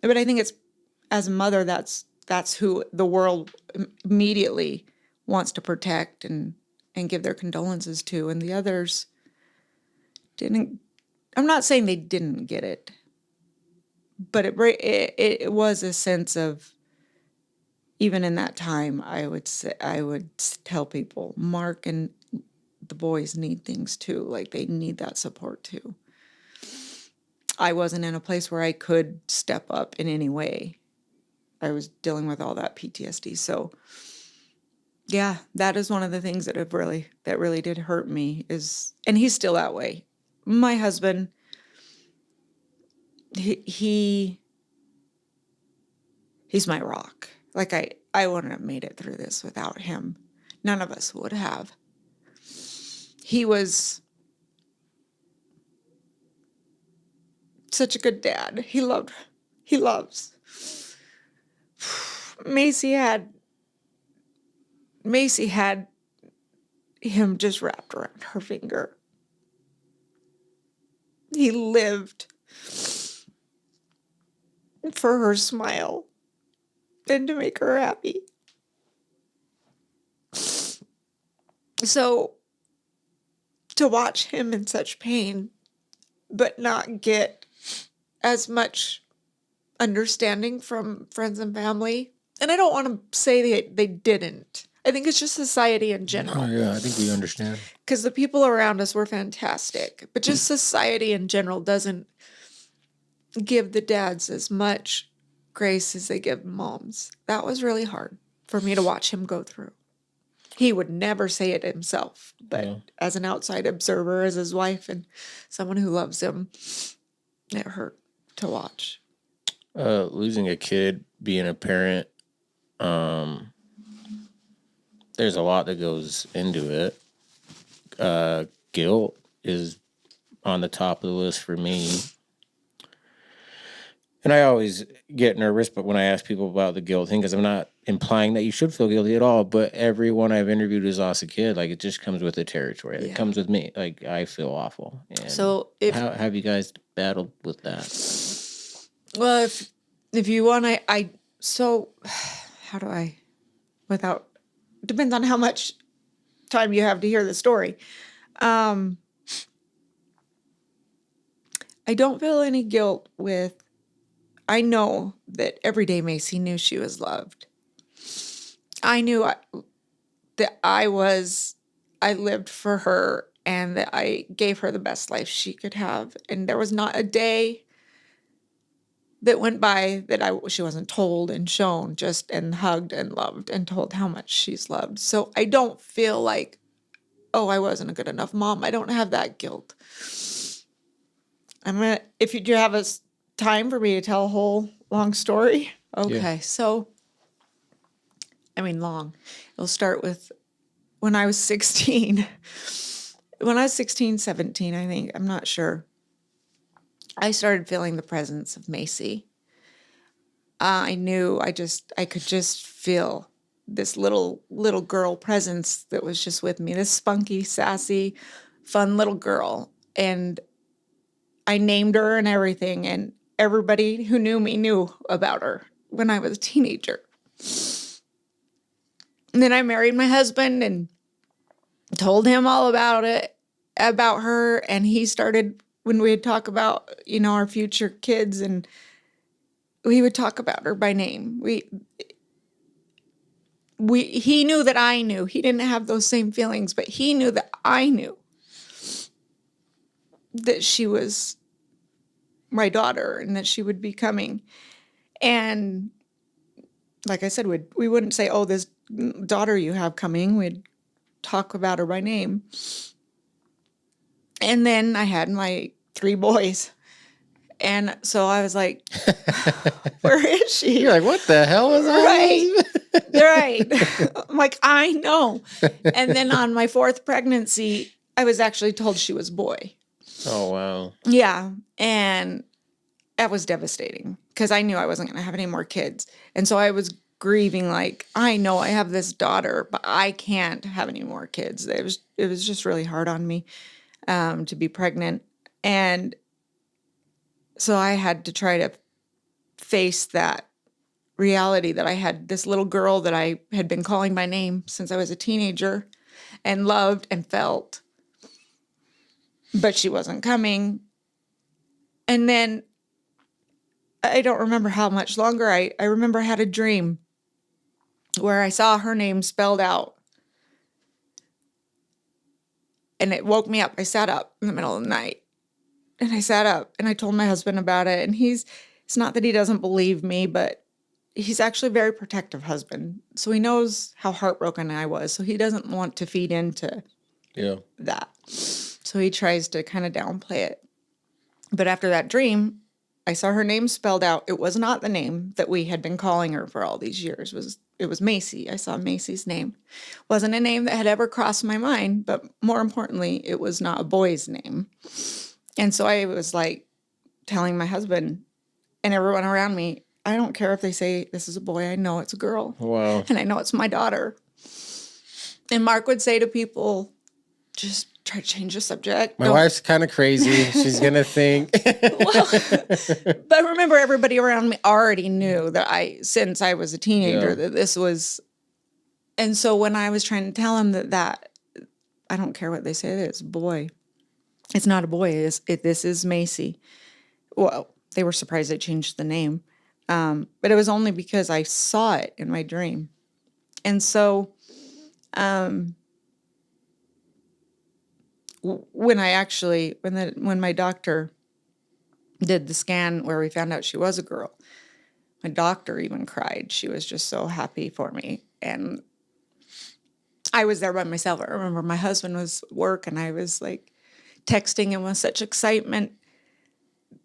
But I think it's, as a mother, that's who the world immediately wants to protect and give their condolences to. And the others didn't. I'm not saying they didn't get it, but it was a sense of, even in that time, I would tell people, Mark and the boys need things too. They need that support too. I wasn't in a place where I could step up in any way. I was dealing with all that PTSD. So yeah, that is one of the things that really did hurt me and he's still that way. My husband, he's my rock. I wouldn't have made it through this without him. None of us would have. He was such a good dad. He loves. Macy had him just wrapped around her finger. He lived for her smile and to make her happy. So to watch him in such pain, but not get as much understanding from friends and family. And I don't want to say they didn't. I think it's just society in general. Oh, yeah, I think we understand. Because the people around us were fantastic. But just society in general doesn't give the dads as much grace as they give moms. That was really hard for me to watch him go through. He would never say it himself, but as an outside observer, as his wife and someone who loves him, it hurt to watch. Losing a kid, being a parent, there's a lot that goes into it. Guilt is on the top of the list for me. And I always get nervous, but when I ask people about the guilt thing, because I'm not implying that you should feel guilty at all, but everyone I've interviewed who's lost a kid, it just comes with the territory. It comes with me. I feel awful. And so how have you guys battled with that? Well, if you want, how do I, depends on how much time you have to hear the story. I don't feel any guilt with, I know that every day Macy knew she was loved. I knew that I lived for her and that I gave her the best life she could have. And there was not a day that went by that she wasn't told and shown and hugged and loved and told how much she's loved. So I don't feel like, oh, I wasn't a good enough mom. I don't have that guilt. If you do have a time for me to tell a whole long story. Okay. Yeah. So, long. It'll start with when I was 16. When I was 16, 17, I think, I'm not sure. I started feeling the presence of Macy. I knew I could just feel this little girl presence that was just with me, this spunky, sassy, fun little girl. And I named her and everything, and everybody who knew me knew about her when I was a teenager. And then I married my husband and told him all about her, and he started, when we'd talk about, our future kids, and we would talk about her by name. He knew that I knew. He didn't have those same feelings, but he knew that I knew that she was my daughter and that she would be coming. And like I said, we wouldn't say, oh, this daughter you have coming. We'd talk about her by name. And then I had my 3 boys. And so I was like, where is she? You're like, what the hell is all Right. this? Right. I'm like, I know. And then on my 4th pregnancy, I was actually told she was boy. Oh, wow. Yeah. And that was devastating because I knew I wasn't going to have any more kids. And so I was grieving, like, I know I have this daughter, but I can't have any more kids. It was just really hard on me to be pregnant. And so I had to try to face that reality that I had this little girl that I had been calling by name since I was a teenager and loved and felt, but she wasn't coming. And then I don't remember how much longer. I remember I had a dream where I saw her name spelled out. And it woke me up. I sat up in the middle of the night. And I sat up and I told my husband about it. And it's not that he doesn't believe me, but he's actually a very protective husband. So he knows how heartbroken I was. So he doesn't want to feed into that. So he tries to kind of downplay it. But after that dream, I saw her name spelled out. It was not the name that we had been calling her for all these years. It was Macy. I saw Macy's name. Wasn't a name that had ever crossed my mind, but more importantly, it was not a boy's name. And so I was like telling my husband and everyone around me, I don't care if they say this is a boy. I know it's a girl. Wow. And I know it's my daughter. And Mark would say to people, just try to change the subject. My wife's kind of crazy. She's going to think. But remember, everybody around me already knew that since I was a teenager, that this was. And so when I was trying to tell him that I don't care what they say, that it's a boy. It's not a boy. This is Macy. Well, they were surprised I changed the name. But it was only because I saw it in my dream. And so when my doctor did the scan where we found out she was a girl, my doctor even cried. She was just so happy for me. And I was there by myself. I remember my husband was at work and I was like texting him with such excitement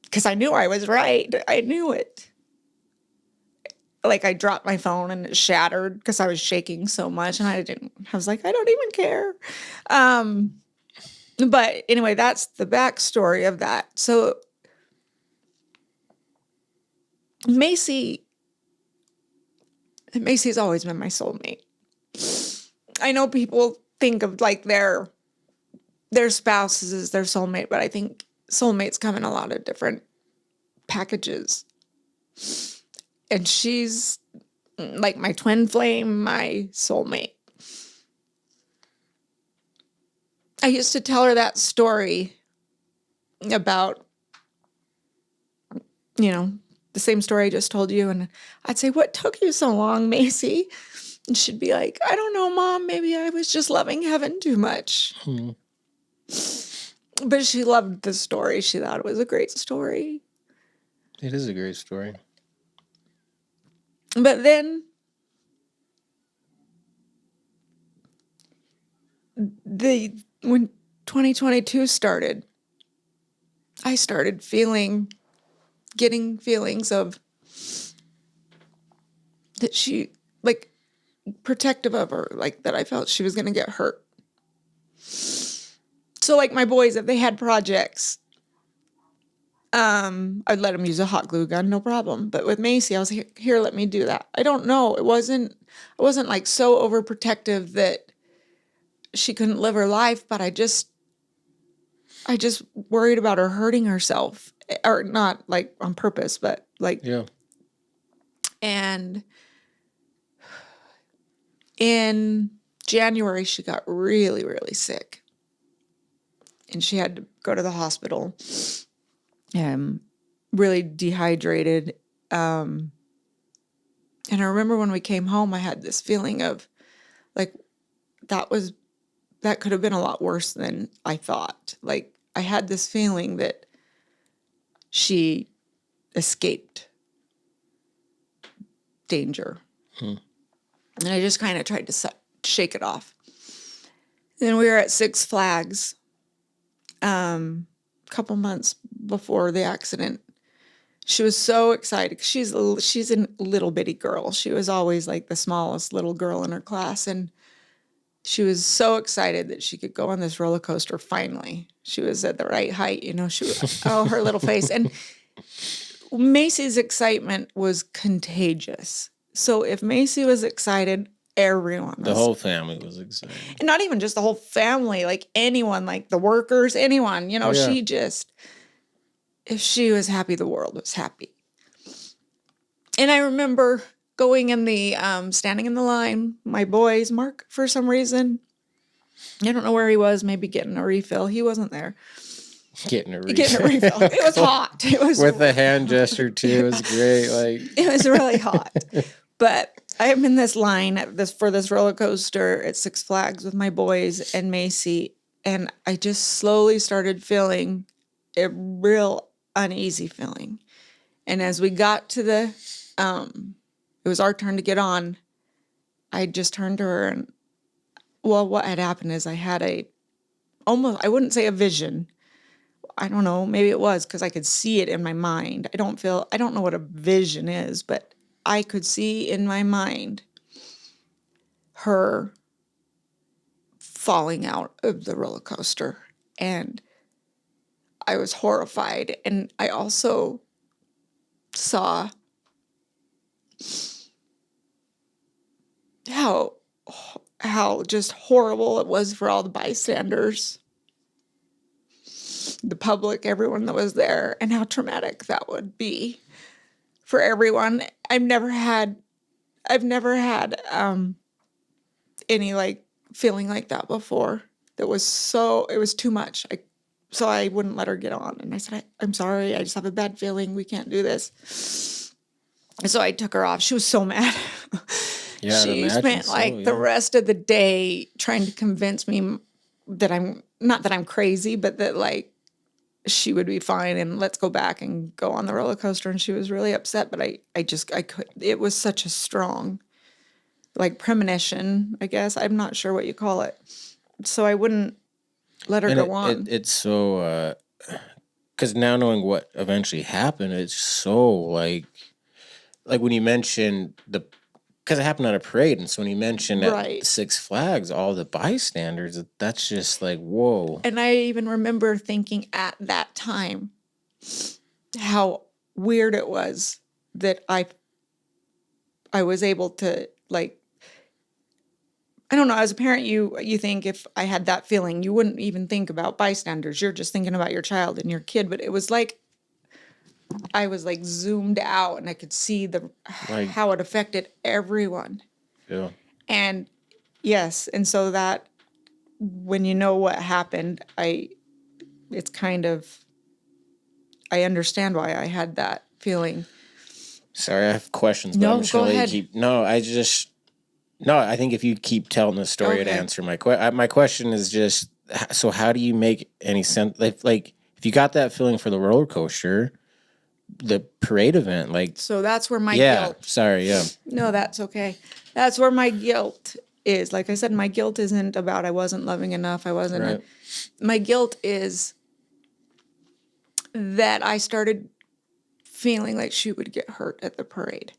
because I knew I was right. I knew it. Like I dropped my phone and it shattered because I was shaking so much, and I was like, I don't even care. But anyway, that's the backstory of that. So Macy's always been my soulmate. I know people think of like their spouses as their soulmate, but I think soulmates come in a lot of different packages. And she's like my twin flame, my soulmate. I used to tell her that story about, the same story I just told you. And I'd say, what took you so long, Macy? And she'd be like, I don't know, Mom. Maybe I was just loving heaven too much. But she loved the story. She thought it was a great story. It is a great story. But then when 2022 started, I started getting feelings of that she, like, protective of her, like that I felt she was going to get hurt. So like my boys, if they had projects, I'd let them use a hot glue gun, no problem. But with Macy, I was here, let me do that. I don't know. I wasn't like so overprotective that she couldn't live her life, but I just worried about her hurting herself, or not like on purpose, but like, yeah. And in January, she got really, really sick. And she had to go to the hospital. Really dehydrated. And I remember when we came home, I had this feeling of like, that could have been a lot worse than I thought. Like I had this feeling that she escaped. danger. And I just kind of tried to shake it off. Then we were at Six Flags a couple months before the accident. She was so excited. She's a little bitty girl. She was always like the smallest little girl in her class. And she was so excited that she could go on this roller coaster finally. She was at the right height, She was, oh, her little face. And Macy's excitement was contagious. So if Macy was excited, everyone was. The whole family was excited. And not even just the whole family, like anyone, like the workers, anyone, she just, if she was happy, the world was happy. And I remember going in the, standing in the line, my boys, Mark, for some reason, I don't know where he was, maybe getting a refill. He wasn't there. Getting a refill. It was hot. It was with the hand gesture too. It was great. It was really hot. But I'm in this line for this roller coaster at Six Flags with my boys and Macy, and I just slowly started feeling a real uneasy feeling. And as we got to it was our turn to get on. I just turned to her and, what had happened is I had I wouldn't say a vision. I don't know, maybe it was because I could see it in my mind. I don't know what a vision is, but I could see in my mind her falling out of the roller coaster. And I was horrified. And I also saw how just horrible it was for all the bystanders, the public, everyone that was there, and how traumatic that would be for everyone. I've never had any like feeling like that before. It was too much. So I wouldn't let her get on. And I said, I'm sorry, I just have a bad feeling. We can't do this. And so I took her off. She was so mad. Yeah, she spent the rest of the day trying to convince me that not that I'm crazy, but that she would be fine and let's go back and go on the roller coaster. And she was really upset, but I could, it was such a strong, premonition, I guess. I'm not sure what you call it. So I wouldn't let her go on. It's so, because now knowing what eventually happened, it's so like when you mentioned because it happened at a parade, and so when you mentioned at Six Flags, all the bystanders, that's just like, whoa. And I even remember thinking at that time how weird it was that I was able to, I don't know, as a parent, you think if I had that feeling, you wouldn't even think about bystanders. You're just thinking about your child and your kid. But it was like I was zoomed out and I could see how it affected everyone. Yeah. And yes, and so that when you know what happened, it's kind of, I understand why I had that feeling. Sorry, I have questions, but I'm just go gonna ahead. I think if you keep telling the story, Okay. I'd answer my question is just, so how do you make any sense? Like if you got that feeling for the roller coaster, the parade event, so that's where my guilt. Sorry, yeah. No, that's okay. That's where my guilt is. Like I said, my guilt isn't about I wasn't loving enough. I wasn't. Right. My guilt is that I started feeling like she would get hurt at the parade.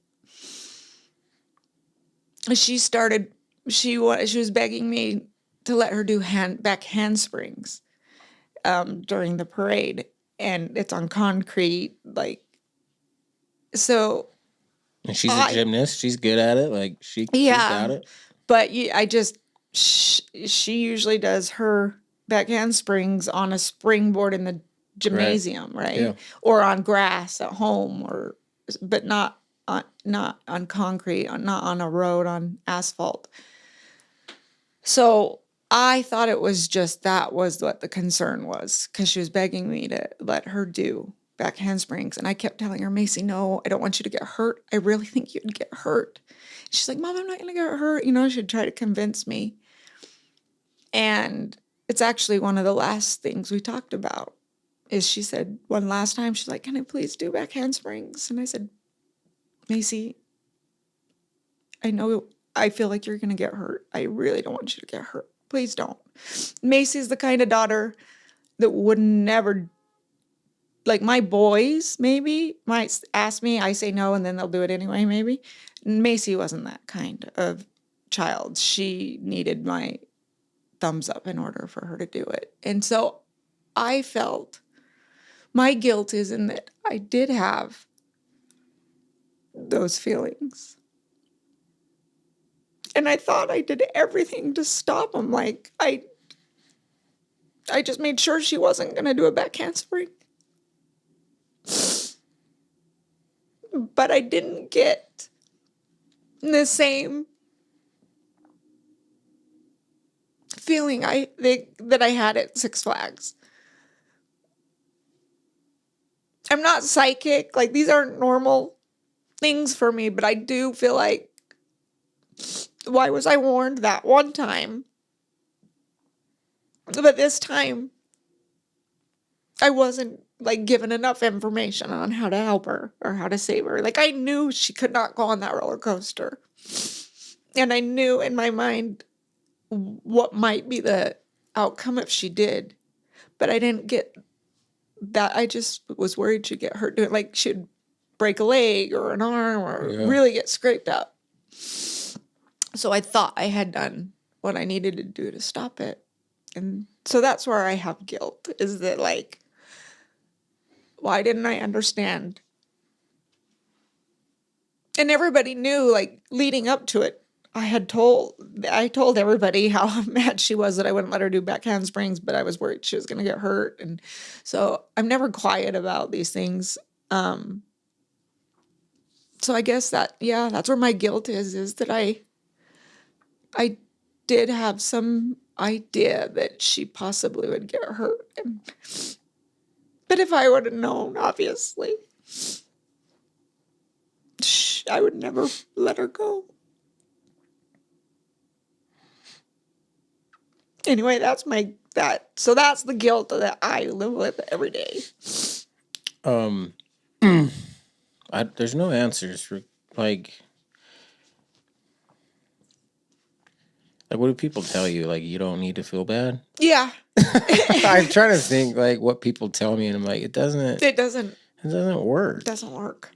She was begging me to let her do back handsprings during the parade, and it's on concrete, so. And she's a gymnast. She's good at it. She's got it. But she usually does her back handsprings on a springboard in the gymnasium, right? Yeah. Or on grass at home, but not on concrete, not on a road, on asphalt. So I thought it was just that was what the concern was, because she was begging me to let her do back handsprings. And I kept telling her, Macy, no, I don't want you to get hurt. I really think you'd get hurt. She's like, Mom, I'm not going to get hurt. She'd try to convince me. And it's actually one of the last things we talked about is she said one last time, she's like, can I please do back handsprings? And I said, Macy, I know I feel like you're going to get hurt. I really don't want you to get hurt. Please don't. Macy's the kind of daughter that would never, like my boys maybe might ask me, I say no, and then they'll do it anyway, maybe. Macy wasn't that kind of child. She needed my thumbs up in order for her to do it. And so I felt my guilt is in that I did have those feelings. And I thought I did everything to stop them. Like, I just made sure she wasn't going to do a back handspring. But I didn't get the same feeling that I had at Six Flags. I'm not psychic. Like, these aren't normal things for me, but I do feel like, why was I warned that one time? But this time, I wasn't, like, given enough information on how to help her or how to save her. Like, I knew she could not go on that roller coaster. And I knew in my mind what might be the outcome if she did. But I didn't get that. I just was worried she'd get hurt. Like, she'd break a leg or an arm or really get scraped up. So I thought I had done what I needed to do to stop it. And so that's where I have guilt, is that, like, why didn't I understand? And everybody knew, like, leading up to it, I told everybody how mad she was that I wouldn't let her do back handsprings, but I was worried she was going to get hurt. And so I'm never quiet about these things. So I guess that's where my guilt is that I did have some idea that she possibly would get hurt. But if I would have known, obviously, I would never let her go. Anyway, so that's the guilt that I live with every day. There's no answers for, like, what do people tell you? Like, you don't need to feel bad? Yeah. I'm trying to think, like, what people tell me, and I'm like, it doesn't work. It doesn't work.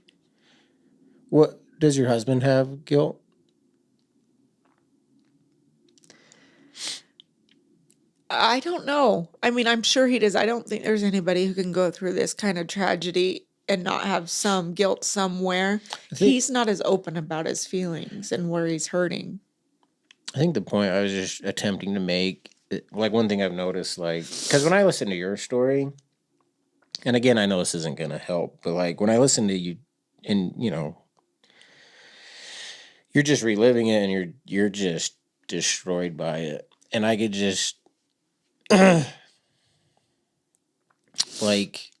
What, does your husband have guilt? I don't know. I mean, I'm sure he does. I don't think there's anybody who can go through this kind of tragedy and not have some guilt somewhere. He's not as open about his feelings and where he's hurting. I think the point I was just attempting to make, like, one thing I've noticed, like, because when I listen to your story, and again, I know this isn't going to help, but, like, when I listen to you, and, you know, you're just reliving it, and you're just destroyed by it. And I could just, like,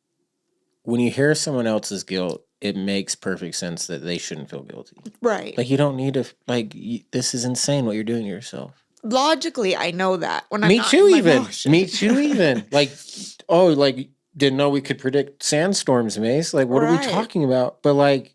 when you hear someone else's guilt, it makes perfect sense that they shouldn't feel guilty. Right. Like, you don't need to, like, this is insane what you're doing to yourself. Logically, I know that. When Me too, even. Like, oh, like, didn't know we could predict sandstorms, Mace. Like, what are we talking about? But, like,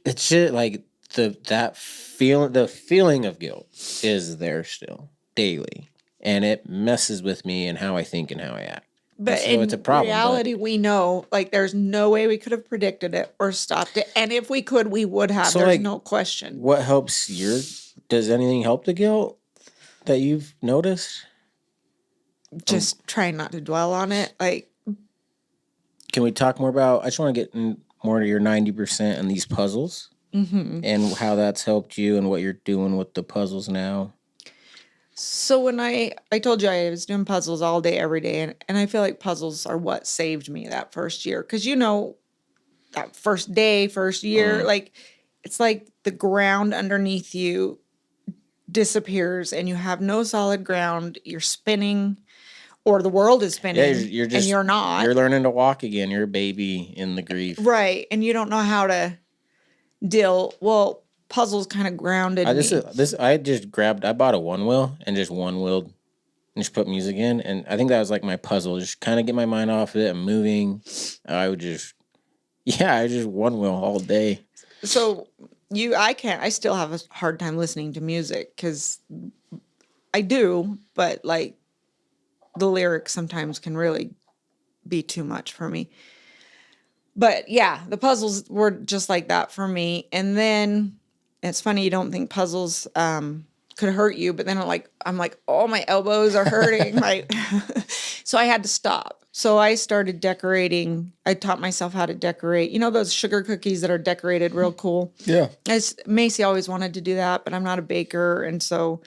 it's just, like, the feeling of guilt is there still, daily. And it messes with me and how I think and how I act. But so it's a problem, reality, we know, like, there's no way we could have predicted it or stopped it. And if we could, we would have. So, there's, like, no question. What helps does anything help the guilt that you've noticed? Just trying not to dwell on it. Like, can we talk more about, I just want to get more to your 90% and these puzzles and how that's helped you and what you're doing with the puzzles now. So when I told you I was doing puzzles all day, every day, and I feel like puzzles are what saved me that first year. Because, you know, that first day, first year, like, it's like the ground underneath you disappears and you have no solid ground. You're spinning, or the world is spinning, and you're not. You're learning to walk again. You're a baby in the grief. Right, and you don't know how to deal. Well, puzzles kind of grounded me. I bought a one wheel and just one wheeled and just put music in, and I think that was like my puzzle, just kind of get my mind off it. I'm moving. I just one wheel all day. So I still have a hard time listening to music because I do, but like the lyrics sometimes can really be too much for me. But yeah, the puzzles were just like that for me. And then it's funny, you don't think puzzles could hurt you, but then I'm like, oh, my elbows are hurting. So I had to stop. So I started decorating. I taught myself how to decorate. You know those sugar cookies that are decorated real cool? Yeah. Macy always wanted to do that, but I'm not a baker. And so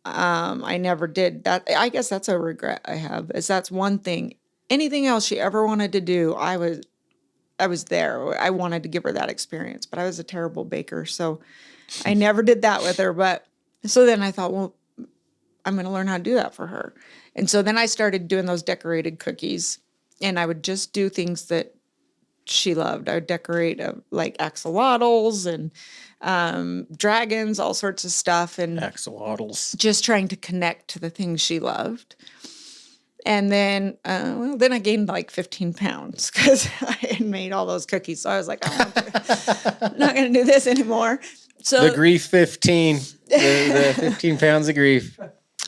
I never did that. I guess that's a regret I have, is that's one thing. Anything else she ever wanted to do, I was there. I wanted to give her that experience, but I was a terrible baker. So I never did that with her. But so then I thought, well, I'm going to learn how to do that for her. And so then I started doing those decorated cookies, and I would just do things that she loved. I would decorate like axolotls and dragons, all sorts of stuff. And Axolotls. just trying to connect to the things she loved. And then, then I gained like 15 pounds because I had made all those cookies. So I was like, I'm not going to do this anymore. So The grief 15. The 15 pounds of grief.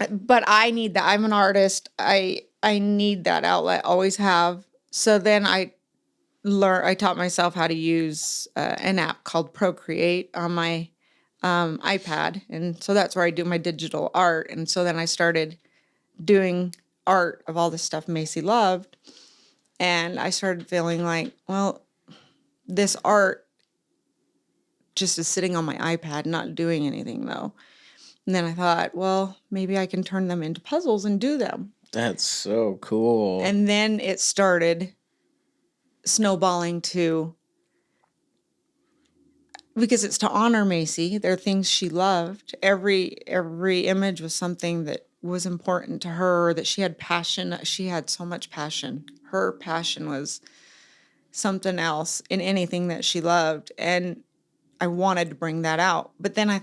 but I need that. I'm an artist. I need that outlet. Always have. So then I taught myself how to use an app called Procreate on my iPad, and so that's where I do my digital art. And so then I started doing art of all the stuff Macy loved, and I started feeling like, well, this art just is sitting on my iPad, not doing anything though. And then I thought, well, maybe I can turn them into puzzles and do them. That's so cool. And then it started snowballing to, because it's to honor Macy. There are things she loved. Every image was something that was important to her, that she had passion. She had so much passion. Her passion was something else in anything that she loved. And I wanted to bring that out. But then I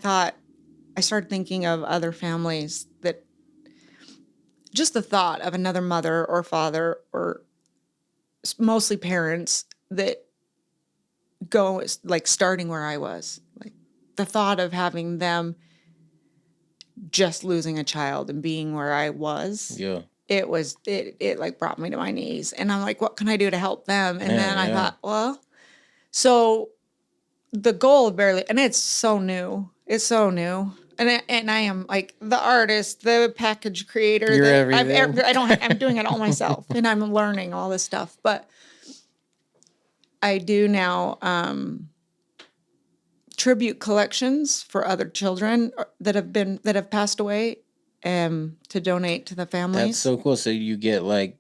started thinking of other families that just the thought of another mother or father, or mostly parents, that go like starting where I was. Like the thought of having them just losing a child and being where I was. Yeah. It like brought me to my knees. And I'm like, what can I do to help them? And then I thought, well, so the goal of Barely, and it's so new. It's so new. And I am like the artist, the package creator. You're everything. I'm doing it all myself, and I'm learning all this stuff. But I do now tribute collections for other children that have passed away, to donate to the families. That's so cool. So you get like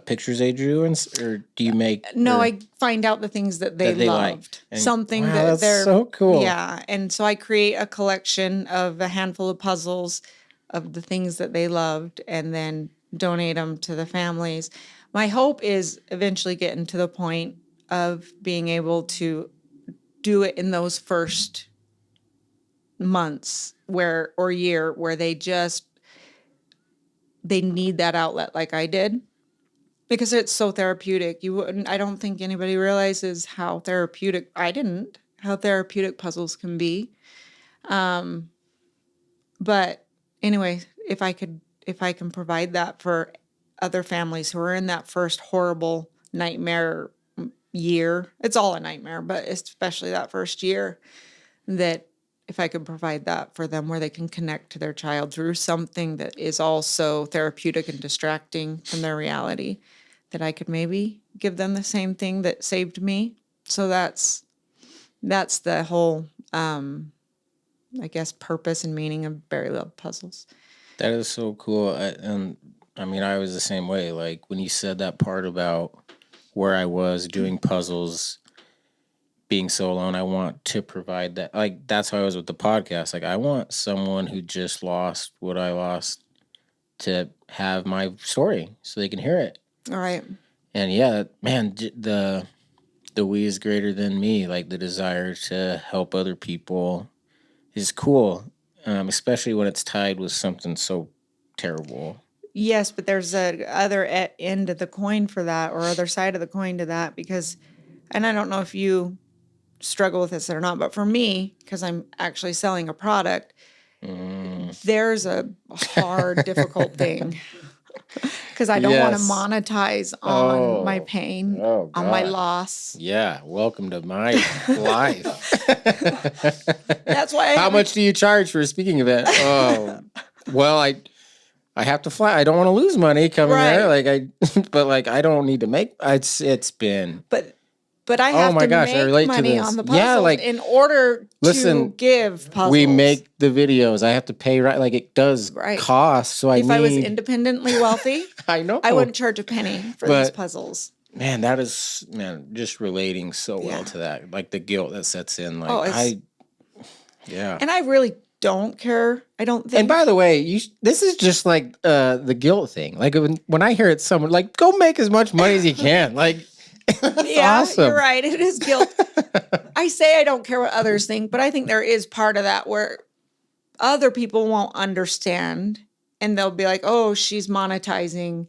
pictures they drew, or do you make? No, I find out the things that they loved. And, something wow, that that's so cool. Yeah, and so I create a collection of a handful of puzzles of the things that they loved, and then donate them to the families. My hope is eventually getting to the point of being able to do it in those first months or year where they need that outlet like I did, because it's so therapeutic. I don't think anybody realizes how therapeutic puzzles can be. But anyway, if I can provide that for other families who are in that first horrible nightmare year, it's all a nightmare, but especially that first year, that if I could provide that for them where they can connect to their child through something that is also therapeutic and distracting from their reality, that I could maybe give them the same thing that saved me. So that's the whole, I guess, purpose and meaning of Berry Love Puzzles. That is so cool. And I mean, I was the same way. Like when you said that part about where I was doing puzzles, being so alone, I want to provide that. Like that's how I was with the podcast. Like I want someone who just lost what I lost to have my story so they can hear it. All right. And yeah, man, the we is greater than me. Like the desire to help other people is cool, especially when it's tied with something so terrible. Yes, but there's a other end of the coin for that, or other side of the coin to that, because, and I don't know if you struggle with this or not, but for me, because I'm actually selling a product, there's a hard, difficult thing. Because I don't want to monetize on my pain, on my loss. Yeah, welcome to my life. That's why. How much do you charge for a speaking event? Oh, well, I have to fly. I don't want to lose money coming there. Like I don't need to make. It's been. But I have to make money on the puzzles in order to give puzzles. We make the videos. I have to pay like it does cost. So if I was independently wealthy, I know I wouldn't charge a penny for these puzzles. Man, that is just relating so well to that. Like the guilt that sets in. Like And I really don't care. I don't think. And by the way, this is just like the guilt thing. Like when I hear it, someone like go make as much money as you can. Like. That's awesome. You're right. It is guilt. I say I don't care what others think, but I think there is part of that where other people won't understand and they'll be like, oh, she's monetizing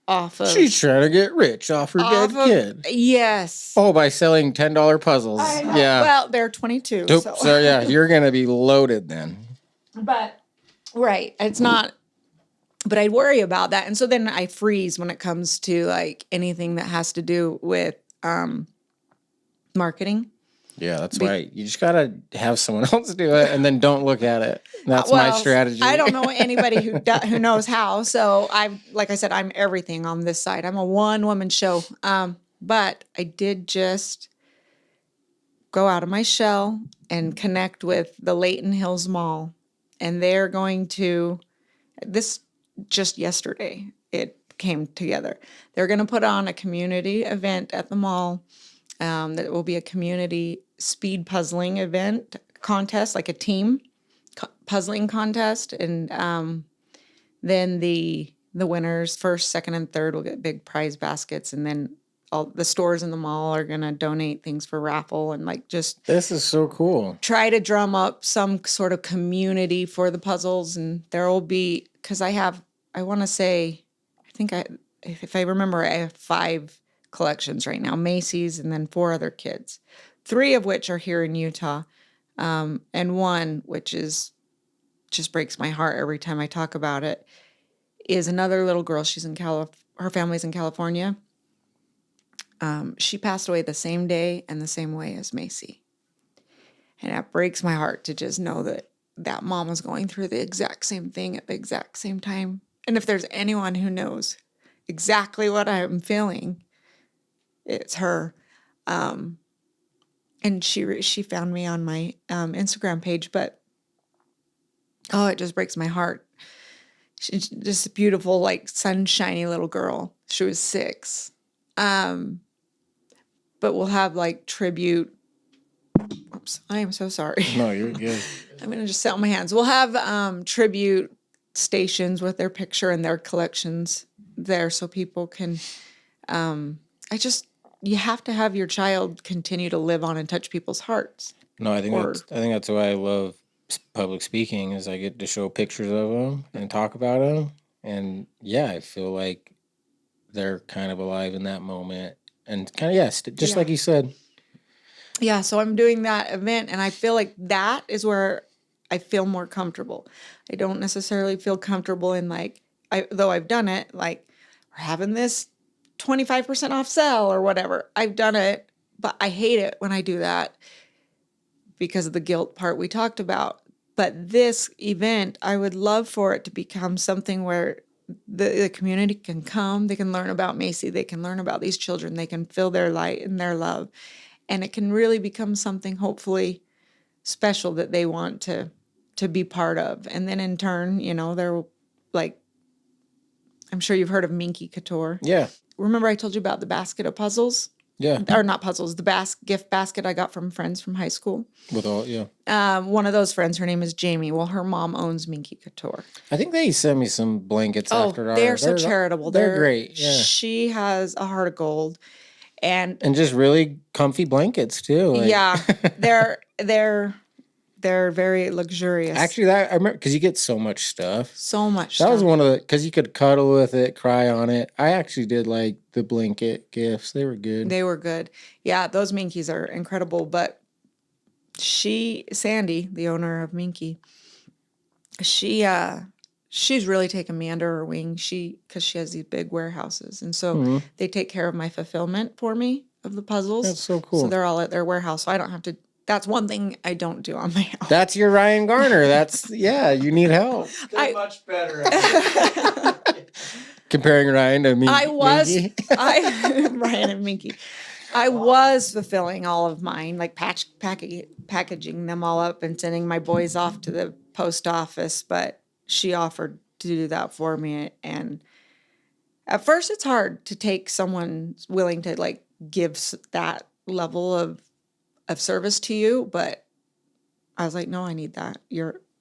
off of. She's trying to get rich off her dead kid. Yes. Oh, by selling $10 puzzles. Yeah. Well, they're 22. Nope. So yeah, you're going to be loaded then. But, it's not. But I worry about that. And so then I freeze when it comes to like anything that has to do with marketing. Yeah, that's why you just got to have someone else do it and then don't look at it. That's my strategy. I don't know anybody who knows how. So like I said, I'm everything on this side. I'm a one-woman show. But I did just go out of my shell and connect with the Layton Hills Mall. And they're going to, just yesterday, it came together. They're going to put on a community event at the mall. That will be a community speed puzzling event contest, like a team puzzling contest. And then the winners, first, second, and third, will get big prize baskets. And then all the stores in the mall are going to donate things for raffle and This is so cool. Try to drum up some sort of community for the puzzles. And there will be, because I want to say, if I remember, I have 5 collections right now, Macy's and then 4 other kids, 3 of which are here in Utah. And one, which just breaks my heart every time I talk about it, is another little girl. She's in her family's in California. She passed away the same day and the same way as Macy. And that breaks my heart to just know that mom was going through the exact same thing at the exact same time. And if there's anyone who knows exactly what I'm feeling, it's her. And she found me on my Instagram page, but it just breaks my heart. She's just a beautiful, like sunshiny little girl. She was 6. But we'll have like tribute. Oops, I am so sorry. No, you're good. I'm going to just sit on my hands. We'll have tribute stations with their picture and their collections there so people can, you have to have your child continue to live on and touch people's hearts. No, I think that's why I love public speaking is I get to show pictures of them and talk about them. And yeah, I feel like they're kind of alive in that moment. And kind of, like you said. Yeah, so I'm doing that event, and I feel like that is where I feel more comfortable. I don't necessarily feel comfortable in though I've done it, like we're having this 25% off sale or whatever. I've done it, but I hate it when I do that because of the guilt part we talked about. But this event, I would love for it to become something where the community can come, they can learn about Macy, they can learn about these children, they can feel their light and their love. And it can really become something hopefully special that they want to be part of. And then in turn, they're like, I'm sure you've heard of Minky Couture. Yeah. Remember I told you about the basket of puzzles? Yeah. Or not puzzles, the gift basket I got from friends from high school. One of those friends, her name is Jamie. Well, her mom owns Minky Couture. I think they sent me some blankets after ours. They're so charitable. They're great. Yeah. She has a heart of gold. And just really comfy blankets too. Yeah, they're very luxurious. Actually, I remember because you get so much stuff. That was one of because you could cuddle with it, cry on it. I actually did like the blanket gifts. They were good. Yeah, those Minkies are incredible. But Sandy, the owner of Minky, she's really taken me under her wing. Because she has these big warehouses, and so they take care of my fulfillment for me of the puzzles. That's so cool. So they're all at their warehouse, so I don't have to. That's one thing I don't do on my own. That's your Ryan Garner. That's you need help. They're much better at it. Comparing Ryan to me. Ryan and Minky. I was fulfilling all of mine, like packaging them all up and sending my boys off to the post office, but she offered to do that for me. And at first it's hard to take someone willing to like give that level of service to you, but I was like, no, I need that.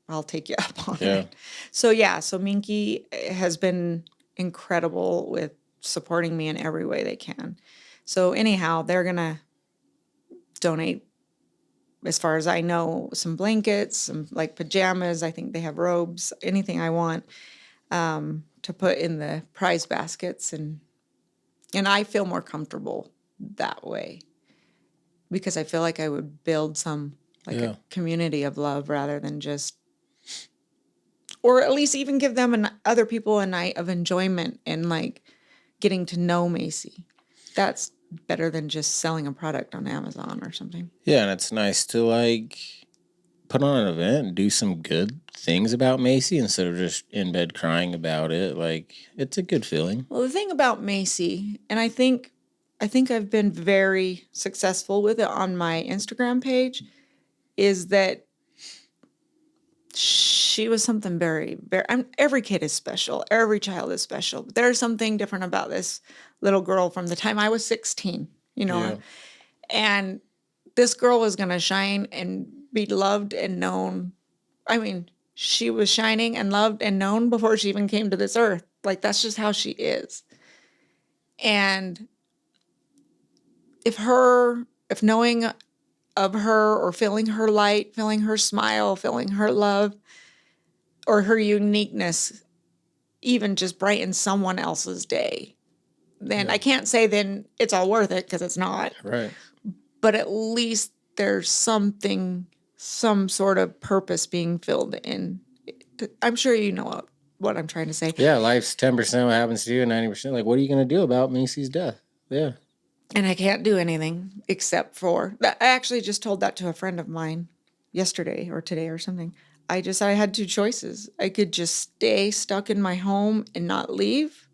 I'll take you up on it. So Minky has been incredible with supporting me in every way they can. So anyhow, they're going to donate, as far as I know, some blankets, some like pajamas. I think they have robes, anything I want to put in the prize baskets. And I feel more comfortable that way because I feel like I would build a community of love rather than just, or at least even give them other people a night of enjoyment and like getting to know Macy. That's better than just selling a product on Amazon or something. Yeah, and it's nice to like put on an event and do some good things about Macy instead of just in bed crying about it. Like, it's a good feeling. Well, the thing about Macy, and I think I've been very successful with it on my Instagram page, is that she was something very, very. Every kid is special. Every child is special. But there's something different about this little girl from the time I was 16, and this girl was going to shine and be loved and known. I mean, she was shining and loved and known before she even came to this earth. Like, that's just how she is. And if knowing of her or feeling her light, feeling her smile, feeling her love, or her uniqueness even just brightens someone else's day, then I can't say then it's all worth it, because it's not. Right. But at least there's some sort of purpose being filled in. I'm sure you know what I'm trying to say. Yeah, life's 10% what happens to you and 90%. Like, what are you going to do about Macy's death? Yeah. And I can't do anything except for, I actually just told that to a friend of mine yesterday or today or something. I had two choices. I could just stay stuck in my home and not leave,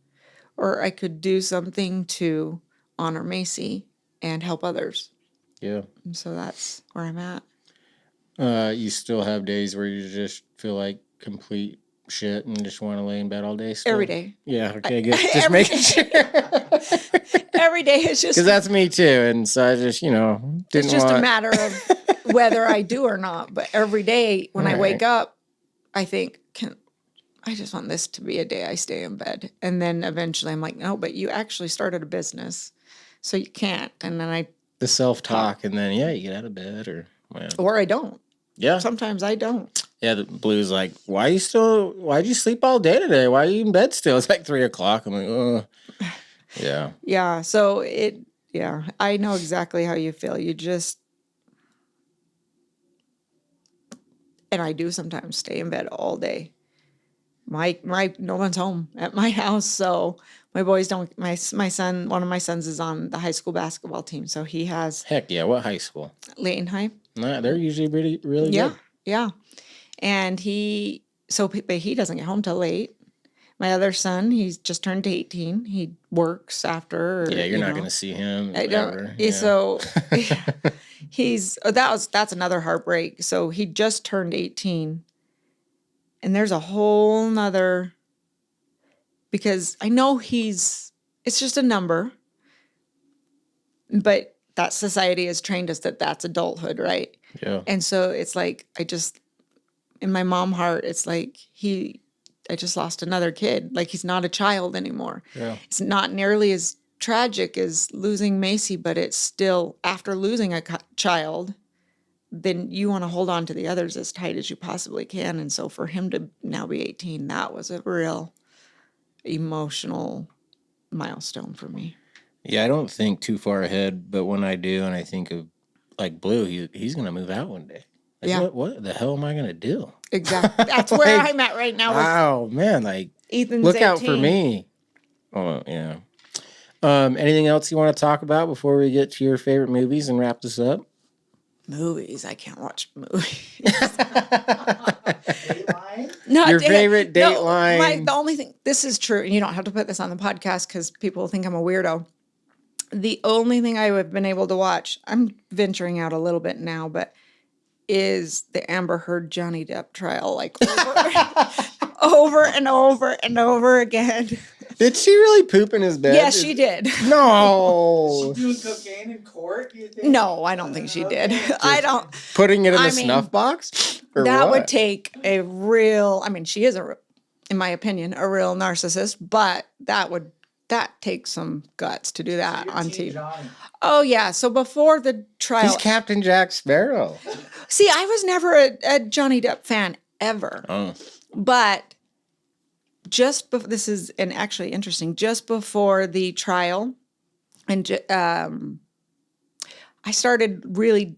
or I could do something to honor Macy and help others. Yeah. And so that's where I'm at. You still have days where you just feel like complete shit and just want to lay in bed all day still? Every day. Yeah, okay, good. Just making sure. Every day is just... Because that's me too, and so I just, didn't It's just a matter of whether I do or not. But every day when I wake up, I think, I just want this to be a day I stay in bed. And then eventually I'm like, no, but you actually started a business, so you can't. And then the self-talk, and then, you get out of bed or I don't. Yeah. Sometimes I don't. Yeah, the Blue's like, why'd you sleep all day today? Why are you in bed still? It's like 3:00. I'm like, oh. Yeah. Yeah. So I know exactly how you feel. You just, and I do sometimes stay in bed all day. No one's home at my house, so my boys don't. My son, one of my sons is on the high school basketball team, so he has. Heck yeah! What high school? Layton High. Nah, they're usually really good. Yeah. And but he doesn't get home till late. My other son, he's just turned 18. He works after. Yeah, you're not going to see him. I don't. Yeah. So that's another heartbreak. So he just turned 18, and there's a whole nother, because I know it's just a number, but that society has trained us that that's adulthood, right? Yeah. And so it's like, in my mom heart, it's like I just lost another kid. Like, he's not a child anymore. Yeah. It's not nearly as tragic as losing Macy, but it's still, after losing a child, then you want to hold on to the others as tight as you possibly can. And so for him to now be 18, that was a real emotional milestone for me. Yeah, I don't think too far ahead, but when I do and I think of like Blue, he's gonna move out one day. Like, Yeah. What the hell am I gonna do? Exactly. That's where Like, I'm at right now. Wow, man! Like, Ethan's look 18. out for me. Oh yeah. Anything else you want to talk about before we get to your favorite movies and wrap this up? Movies. I can't watch movies. Dateline? No, Your favorite Dateline? The only thing, this is true, and you don't have to put this on the podcast because people think I'm a weirdo. The only thing I have been able to watch, I'm venturing out a little bit now, but is the Amber Heard Johnny Depp trial, like over and over and over again. Did she really poop in his bed? Yes, she did. No. Is she doing cocaine in court, do you think? No, I don't think she did. I don't. Putting it in I the mean, snuff box? Or That what? would take a real, I mean, she is in my opinion, a real narcissist, but that takes some guts to do that on TV. Johnny. Oh yeah. So before the trial, He's Captain Jack Sparrow. see, I was never a Johnny Depp fan ever, Oh. but this is actually interesting. Just before the trial, and I started really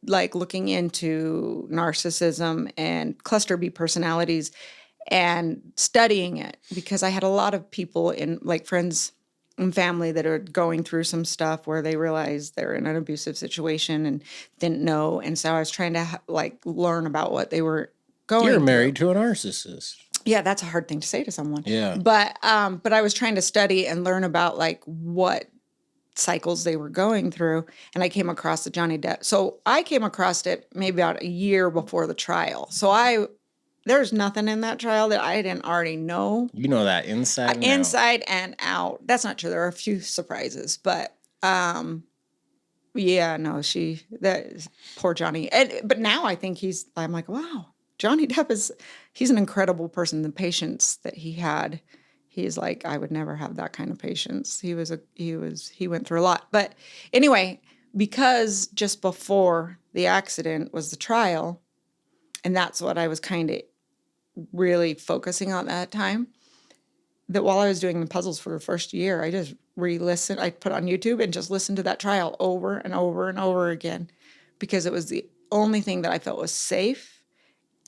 like looking into narcissism and cluster B personalities and studying it because I had a lot of people in like friends and family that are going through some stuff where they realized they're in an abusive situation and didn't know. And so I was trying to like learn about what they were going You're through. married to a narcissist. Yeah, that's a hard thing to say to someone. Yeah. But I was trying to study and learn about like what cycles they were going through, and I came across the Johnny Depp. So I came across it maybe about a year before the trial. So there's nothing in that trial that I didn't already know. You know that inside and out. Inside and out. That's not true. There are a few surprises, but yeah, no, that poor Johnny. But now I think I'm like, wow, Johnny Depp he's an incredible person. The patience that he had, he's like, I would never have that kind of patience. He went through a lot. But anyway, because just before the accident was the trial, and that's what I was kind of really focusing on that time, that while I was doing the puzzles for the first year, I just re-listened. I put on YouTube and just listened to that trial over and over and over again because it was the only thing that I felt was safe.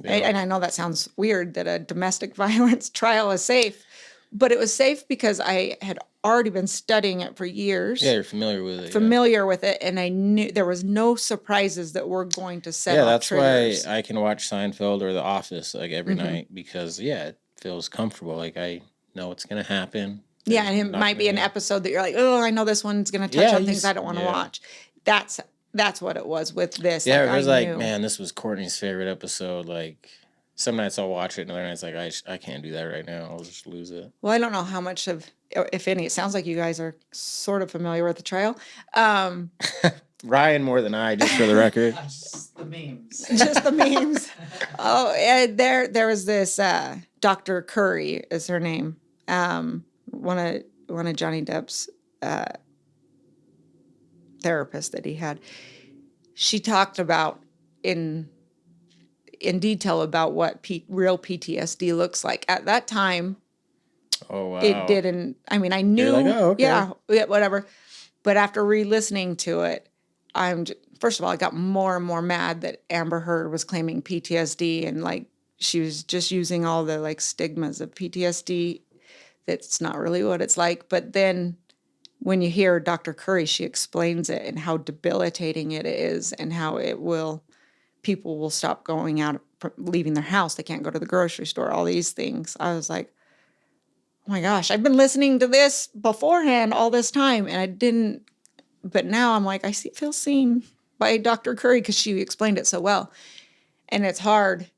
Yeah. And I know that sounds weird that a domestic violence trial is safe, but it was safe because I had already been studying it for years. Yeah, you're familiar with it. And I knew there was no surprises that were going to set off that's triggers. why I can watch Seinfeld or The Office like every night because it feels comfortable. Like I know what's gonna happen. Yeah, and it might be an episode that you're like, oh, I know this one's gonna touch on things I don't want to watch. That's what it was with this. Yeah, it was like, man, this was Courtney's favorite episode. Like, some nights I'll watch it, and other nights like, I can't do that right now. I'll just lose it. Well, I don't know how much if any. It sounds like you guys are sort of familiar with the trial. Ryan more than I, just for the record. Just the memes. Just the memes. Oh, and there was this Dr. Curry is her name. One of Johnny Depp's therapists that he had. She talked about in detail about what real PTSD looks like. At that time, oh wow, it didn't. I mean, I knew. You're like, oh, okay. Yeah, whatever. But after re-listening to it, first of all, I got more and more mad that Amber Heard was claiming PTSD and like she was just using all the like stigmas of PTSD. That's not really what it's like. But then when you hear Dr. Curry, she explains it and how debilitating it is and how people will stop going out, leaving their house. They can't go to the grocery store, all these things. I was like, oh my gosh, I've been listening to this beforehand all this time and I didn't, but now I'm like, feel seen by Dr. Curry because she explained it so well. And it's hard.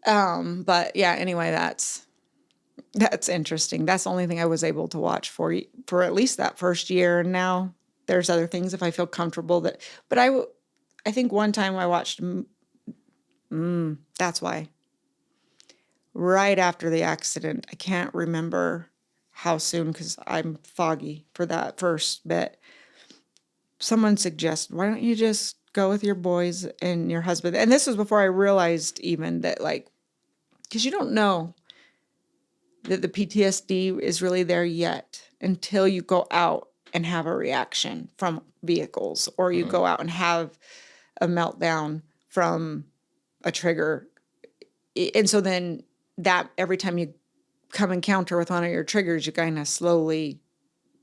But yeah, anyway, that's interesting. That's the only thing I was able to watch for at least that first year. And now there's other things if I feel comfortable but I think one time I watched, that's why. Right after the accident, I can't remember how soon because I'm foggy for that first bit. Someone suggested, why don't you just go with your boys and your husband? And this was before I realized even that because you don't know that the PTSD is really there yet until you go out and have a reaction from vehicles, or you go out and have a meltdown from a trigger. And so then that every time you come encounter with one of your triggers, you kind of slowly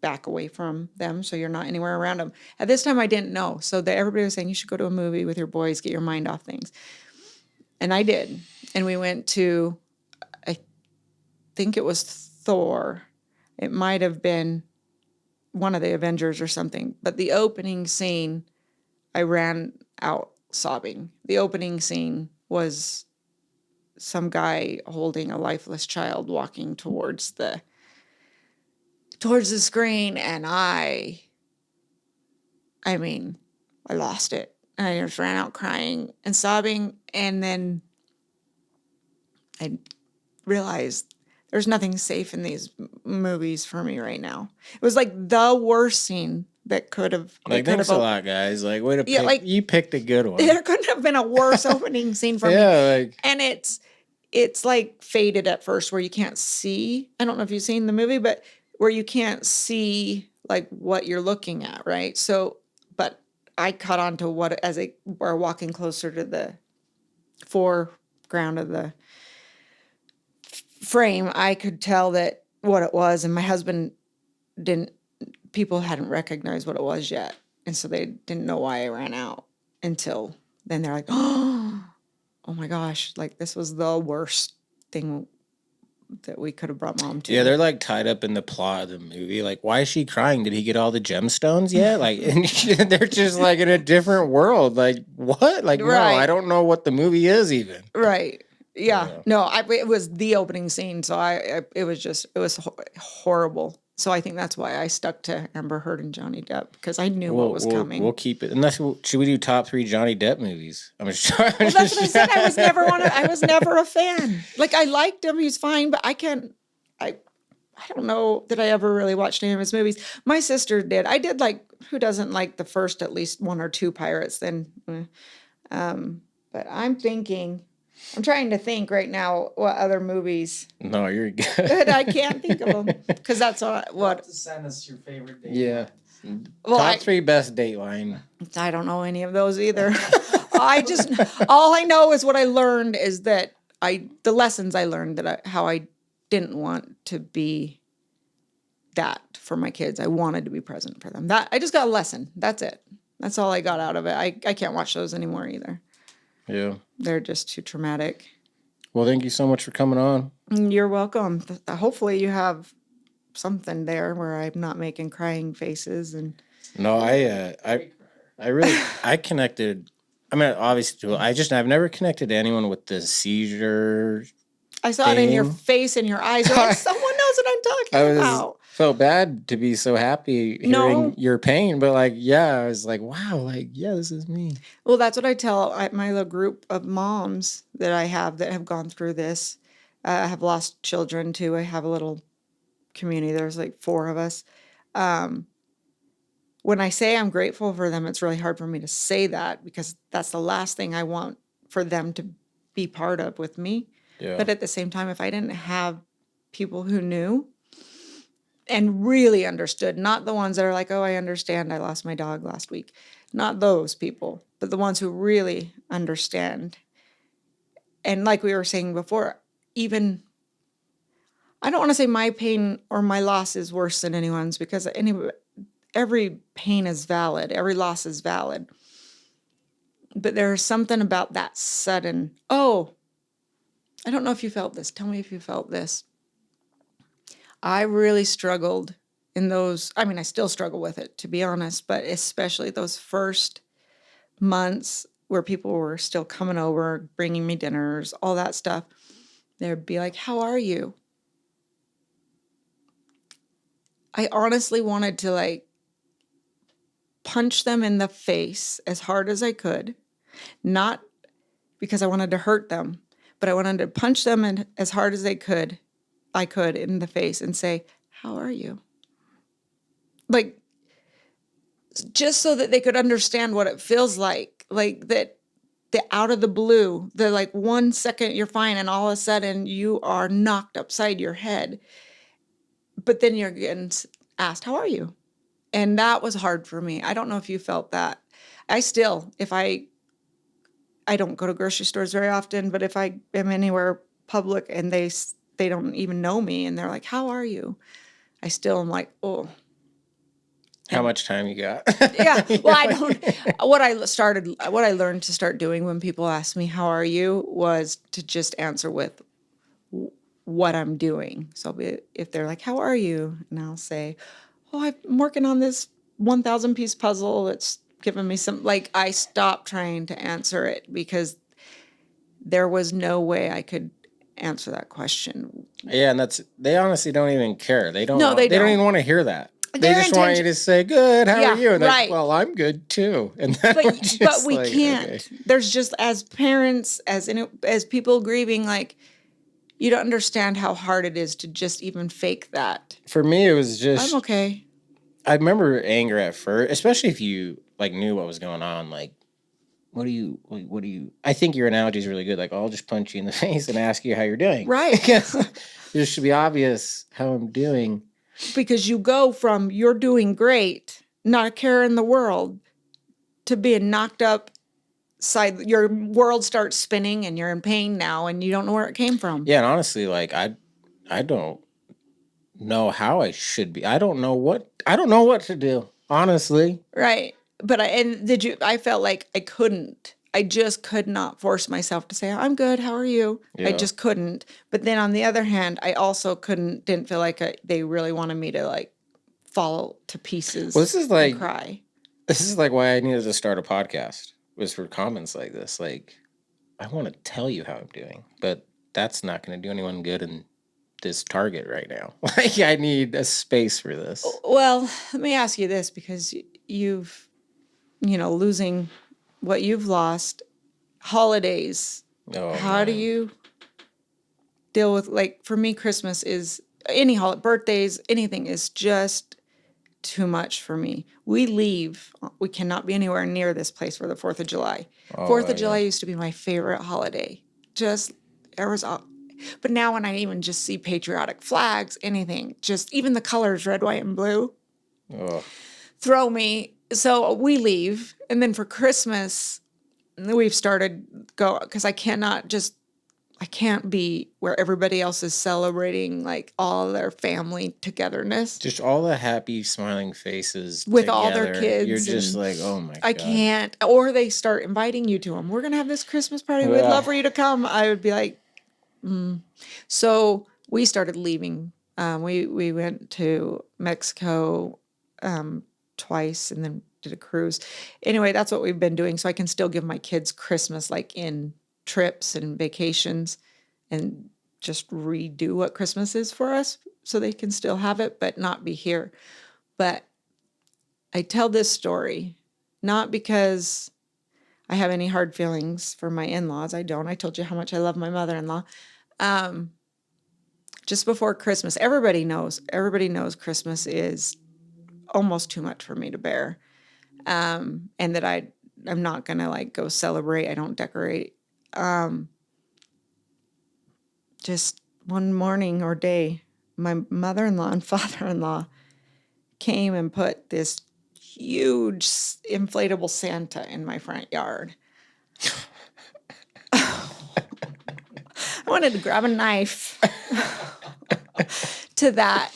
back away from them so you're not anywhere around them. At this time, I didn't know. So everybody was saying you should go to a movie with your boys, get your mind off things. And I did. And we went to, I think it was Thor. It might have been one of the Avengers or something. But the opening scene, I ran out sobbing. The opening scene was some guy holding a lifeless child walking towards the screen, and I mean, I lost it. And I just ran out crying and sobbing, and then I realized there's nothing safe in these movies for me right now. It was like the worst scene that could have. Like, thanks a lot, guys. Like, way to pick. Like, you picked a good one. There couldn't have been a worse opening scene for me. Like, and it's like faded at first, where you can't see. I don't know if you've seen the movie, but where you can't see like what you're looking at, right? So, but I caught on to what, as they were walking closer to the foreground of the frame, I could tell that what it was, and my husband people hadn't recognized what it was yet. And so they didn't know why I ran out until then. They're like, oh my gosh, like this was the worst thing that we could have brought mom to. Yeah, they're like tied up in the plot of the movie. Like, why is she crying? Did he get all the gemstones yet? Like, and they're just like in a different world. Like, what? Like, no, I don't know what the movie is even. Right. Yeah. No, it was the opening scene. So it was horrible. So I think that's why I stuck to Amber Heard and Johnny Depp, because I knew what was coming. We'll keep it. Unless, should we do top 3 Johnny Depp movies? I'm just well, that's what I said. I was never a fan. Like, I liked him. He's fine, but I don't know that I ever really watched any of his movies. My sister did. I did like, who doesn't like the first at least 1 or 2 Pirates then? But I'm trying to think right now what other movies. No, you're good. I can't think of them, because that's what. To send us your favorite date. Yeah. Well, top 3 best Dateline. I don't know any of those either. All I know is what I learned is that the lessons I learned, how I didn't want to be that for my kids. I wanted to be present for them. That I just got a lesson. That's it. That's all I got out of it. I can't watch those anymore either. Yeah. They're just too traumatic. Well, thank you so much for coming on. You're welcome. Hopefully you have something there where I'm not making crying faces. And no, I really connected. I mean, obviously, I've never connected to anyone with the seizure. I saw it in your face and your eyes. You're like, someone knows what I'm talking about. Felt bad to be so happy hearing your pain, but like, yeah, I was like, wow, like, yeah, this is me. Well, that's what I tell my little group of moms that I have that have gone through this. I have lost children too. I have a little community. There's like 4 of us. When I say I'm grateful for them, it's really hard for me to say that, because that's the last thing I want for them to be part of with me. Yeah. But at the same time, if I didn't have people who knew and really understood, not the ones that are like, oh, I understand, I lost my dog last week. Not those people, but the ones who really understand. And like we were saying before, even, I don't want to say my pain or my loss is worse than anyone's, because every pain is valid, every loss is valid. But there's something about that sudden, I don't know if you felt this. Tell me if you felt this. I really struggled in those. I mean, I still struggle with it, to be honest, but especially those first months where people were still coming over, bringing me dinners, all that stuff. They'd be like, how are you? I honestly wanted to like punch them in the face as hard as I could, not because I wanted to hurt them, but I wanted to punch them in as hard as I could in the face and say, how are you? Like, just so that they could understand what it feels like that the out of the blue, the like 1 second you're fine and all of a sudden you are knocked upside your head. But then you're getting asked, how are you? And that was hard for me. I don't know if you felt that. I still, if I don't go to grocery stores very often, but if I am anywhere public and they don't even know me and they're like, how are you? I still am like, oh. How much time you got? Yeah. Well, I don't, what I learned to start doing when people ask me, how are you, was to just answer with what I'm doing. So if they're like, how are you? And I'll say, oh, I'm working on this 1,000 piece puzzle. It's given me some, like, I stopped trying to answer it because there was no way I could answer that question. Yeah, and they honestly don't even care. They don't. No, they don't don't. even want to hear that. They Their just want you to say, "Good, how are you?" And right. well, I'm good too. And then but we like, can't. okay. There's just, as parents, as people grieving, like, you don't understand how hard it is to just even fake that. For me, it was just, I'm okay. I remember anger at first, especially if you like knew what was going on. Like, what do you? I think your analogy is really good. Like, I'll just punch you in the face and ask you how you're doing. Right. Because it should be obvious how I'm doing. Because you go from you're doing great, not a care in the world, to being knocked up. Your world starts spinning and you're in pain now and you don't know where it came from. Yeah, and honestly, like I don't know how I should be. I don't know what to do, honestly. Right. But I felt like I couldn't. I just could not force myself to say, I'm good, how are you? Yeah. I just couldn't. But then on the other hand, I also didn't feel like they really wanted me to like fall to pieces. Well, this is like, and cry. This is like why I needed to start a podcast, was for comments like this. Like, I want to tell you how I'm doing, but that's not going to do anyone good in this target right now. Like, I need a space for this. Well, let me ask you this, because you've, losing what you've lost, holidays. Oh, how do you deal with, like, for me, Christmas is birthdays, anything is just too much for me. We cannot be anywhere near this place for the 4th of July. 4th of July used to be my favorite holiday. But now when I even just see patriotic flags, anything, just even the colors, red, white, and blue, throw me. So we leave. And then for Christmas, we've started because I can't be where everybody else is celebrating, like, all their family togetherness. Just all the happy, smiling faces with together. all their kids. You're just like, oh my God. I can't. Or they start inviting you to them. We're going to have this Christmas party. We'd love for you to come. I would be like, So we started leaving. We went to Mexico twice and then did a cruise. Anyway, that's what we've been doing. So I can still give my kids Christmas, like in trips and vacations, and just redo what Christmas is for us so they can still have it, but not be here. But I tell this story not because I have any hard feelings for my in-laws. I don't. I told you how much I love my mother-in-law. Just before Christmas, everybody knows Christmas is almost too much for me to bear. And that I'm not going to, like, go celebrate. I don't decorate. Just one morning or day, my mother-in-law and father-in-law came and put this huge inflatable Santa in my front yard. I wanted to grab a knife to that.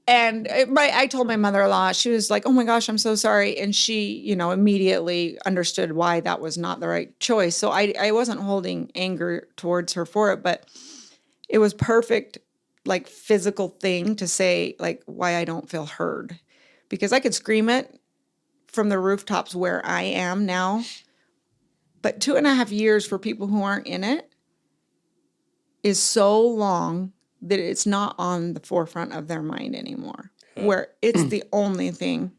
And I told my mother-in-law, she was like, oh my gosh, I'm so sorry. And she, immediately understood why that was not the right choice. So I wasn't holding anger towards her for it, but it was perfect, like, physical thing to say, like, why I don't feel heard. Because I could scream it from the rooftops where I am now. But 2.5 years for people who aren't in it is so long that it's not on the forefront of their mind anymore, where it's the only thing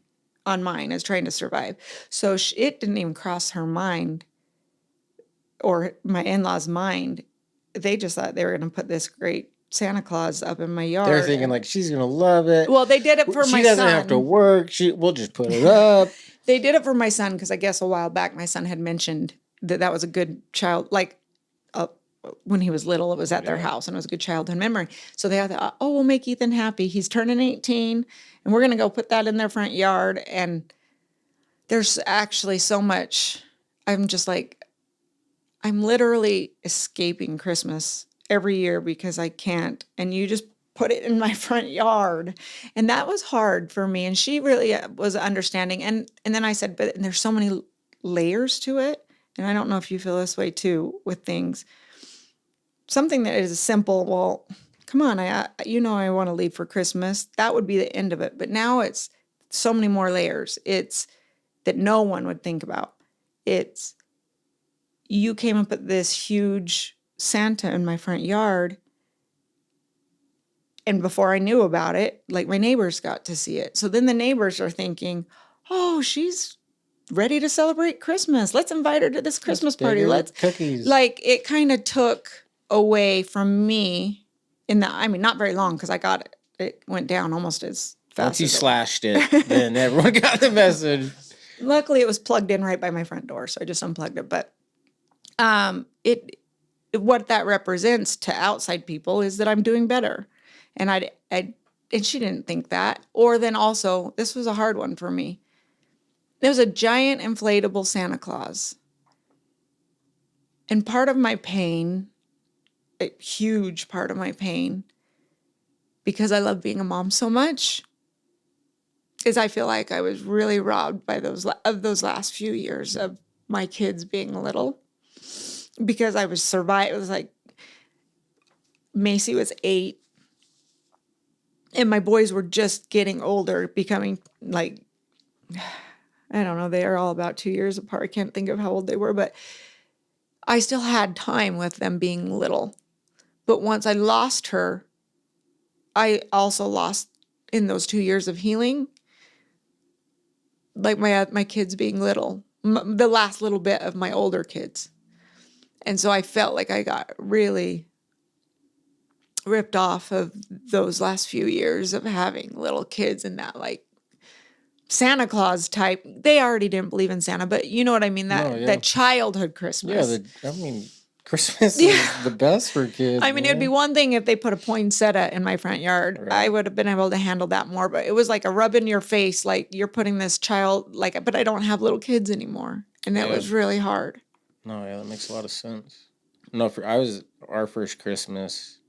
on mine is trying to survive. So it didn't even cross her mind or my in-laws' mind. They just thought they were going to put this great Santa Claus up in my yard. They're thinking, like, she's going to love it. Well, they did it for my son. She doesn't have to work. We'll just put it up. They did it for my son because I guess a while back my son had mentioned that was a good child, like when he was little, it was at their house and it was a good childhood memory. So they thought, oh, we'll make Ethan happy. He's turning 18 and we're going to go put that in their front yard. And there's actually so much. I'm just like, I'm literally escaping Christmas every year because I can't. And you just put it in my front yard. And that was hard for me. And she really was understanding. And then I said, but there's so many layers to it. And I don't know if you feel this way too with things. Something that is simple, well, come on, I want to leave for Christmas. That would be the end of it. But now it's so many more layers. It's that no one would think about. It's you came up with this huge Santa in my front yard. And before I knew about it, like my neighbors got to see it. So then the neighbors are thinking, oh, she's ready to celebrate Christmas. Let's invite her to this Christmas party. Let's cookies. Like it kind of took away from me not very long because I got it. It went down almost as fast. Once you slashed it, then everyone got the message. Luckily, it was plugged in right by my front door, so I just unplugged it. But what that represents to outside people is that I'm doing better, and and she didn't think that. Or then also, this was a hard one for me. There was a giant inflatable Santa Claus, and part of my pain, a huge part of my pain, because I love being a mom so much, is I feel like I was really robbed by those last few years of my kids being little, because I was survived. It was like Macy was 8, and my boys were just getting older, becoming like, I don't know, they are all about 2 years apart. I can't think of how old they were, but I still had time with them being little. But once I lost her, I also lost in those 2 years of healing, like my kids being little, the last little bit of my older kids. And so I felt like I got really ripped off of those last few years of having little kids and that like Santa Claus type. They already didn't believe in Santa, but you know what I mean? That childhood Christmas. Yeah, Christmas is the best for kids. I mean, it'd be one thing if they put a poinsettia in my front yard. Right. I would have been able to handle that more, but it was like a rub in your face, like you're putting this child, like, but I don't have little kids anymore. And that was really hard. No, yeah, that makes a lot of sense. No, our first Christmas,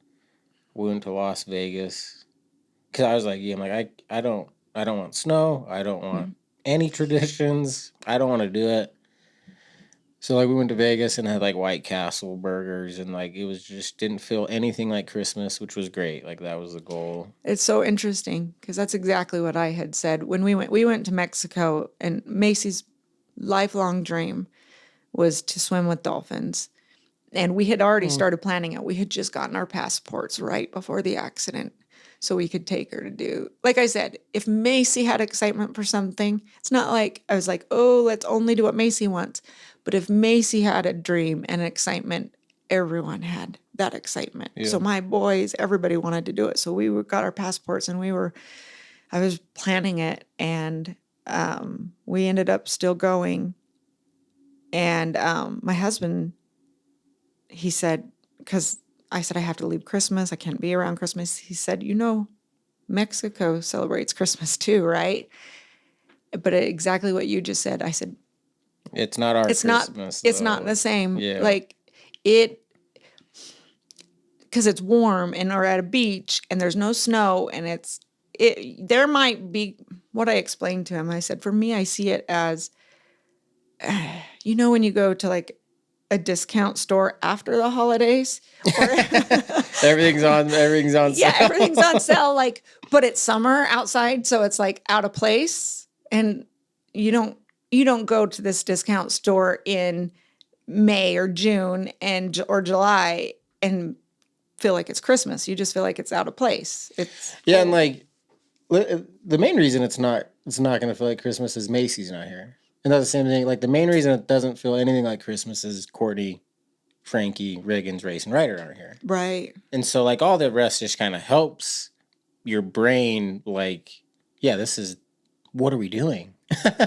we went to Las Vegas. Because I was like, I don't want snow. I don't want any traditions. I don't want to do it. So, like, we went to Vegas and had, like, White Castle burgers, and, like, it was just didn't feel anything like Christmas, which was great. Like, that was the goal. It's so interesting, because that's exactly what I had said. When we went to Mexico, and Macy's lifelong dream was to swim with dolphins. And we had already started planning it. We had just gotten our passports right before the accident, so we could take her to do. Like I said, if Macy had excitement for something, it's not like I was like, oh, let's only do what Macy wants. But if Macy had a dream and excitement, everyone had that excitement. Yeah. So my boys, everybody wanted to do it. So we got our passports and I was planning it, and we ended up still going. And my husband, he said, because I said, I have to leave Christmas. I can't be around Christmas. He said, Mexico celebrates Christmas too, right? But exactly what you just said. I said, it's not our Christmas. It's not the same. Yeah. Like because it's warm and we're at a beach and there's no snow and there might be, what I explained to him, I said, for me, I see it as, when you go to like a discount store after the holidays. Everything's on sale. Yeah, everything's on sale, like, but it's summer outside, so it's like out of place. And you don't go to this discount store in May or June or July and feel like it's Christmas. You just feel like it's out of place. And like the main reason it's not going to feel like Christmas is Macy's not here. And that's the same thing. Like the main reason it doesn't feel anything like Christmas is Courtney, Frankie, Riggins, Race, and Ryder aren't here. Right. And so like all the rest just kind of helps your brain like, yeah, this is, what are we doing?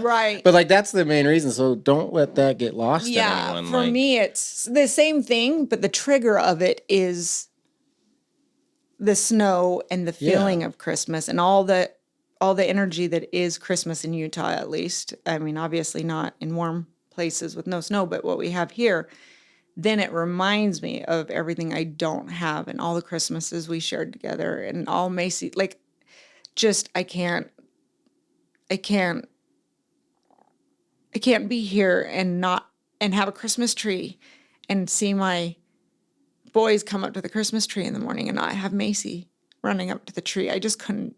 Right. But like that's the main reason. So don't let that get lost in Yeah, anyone. for me, it's the same thing, but the trigger of it is the snow and the feeling of Christmas and all the energy that is Christmas in Utah, at least. I mean, obviously not in warm places with no snow, but what we have here, then it reminds me of everything I don't have and all the Christmases we shared together and all Macy, like just I can't be here and not and have a Christmas tree and see my boys come up to the Christmas tree in the morning and not have Macy running up to the tree. I just couldn't.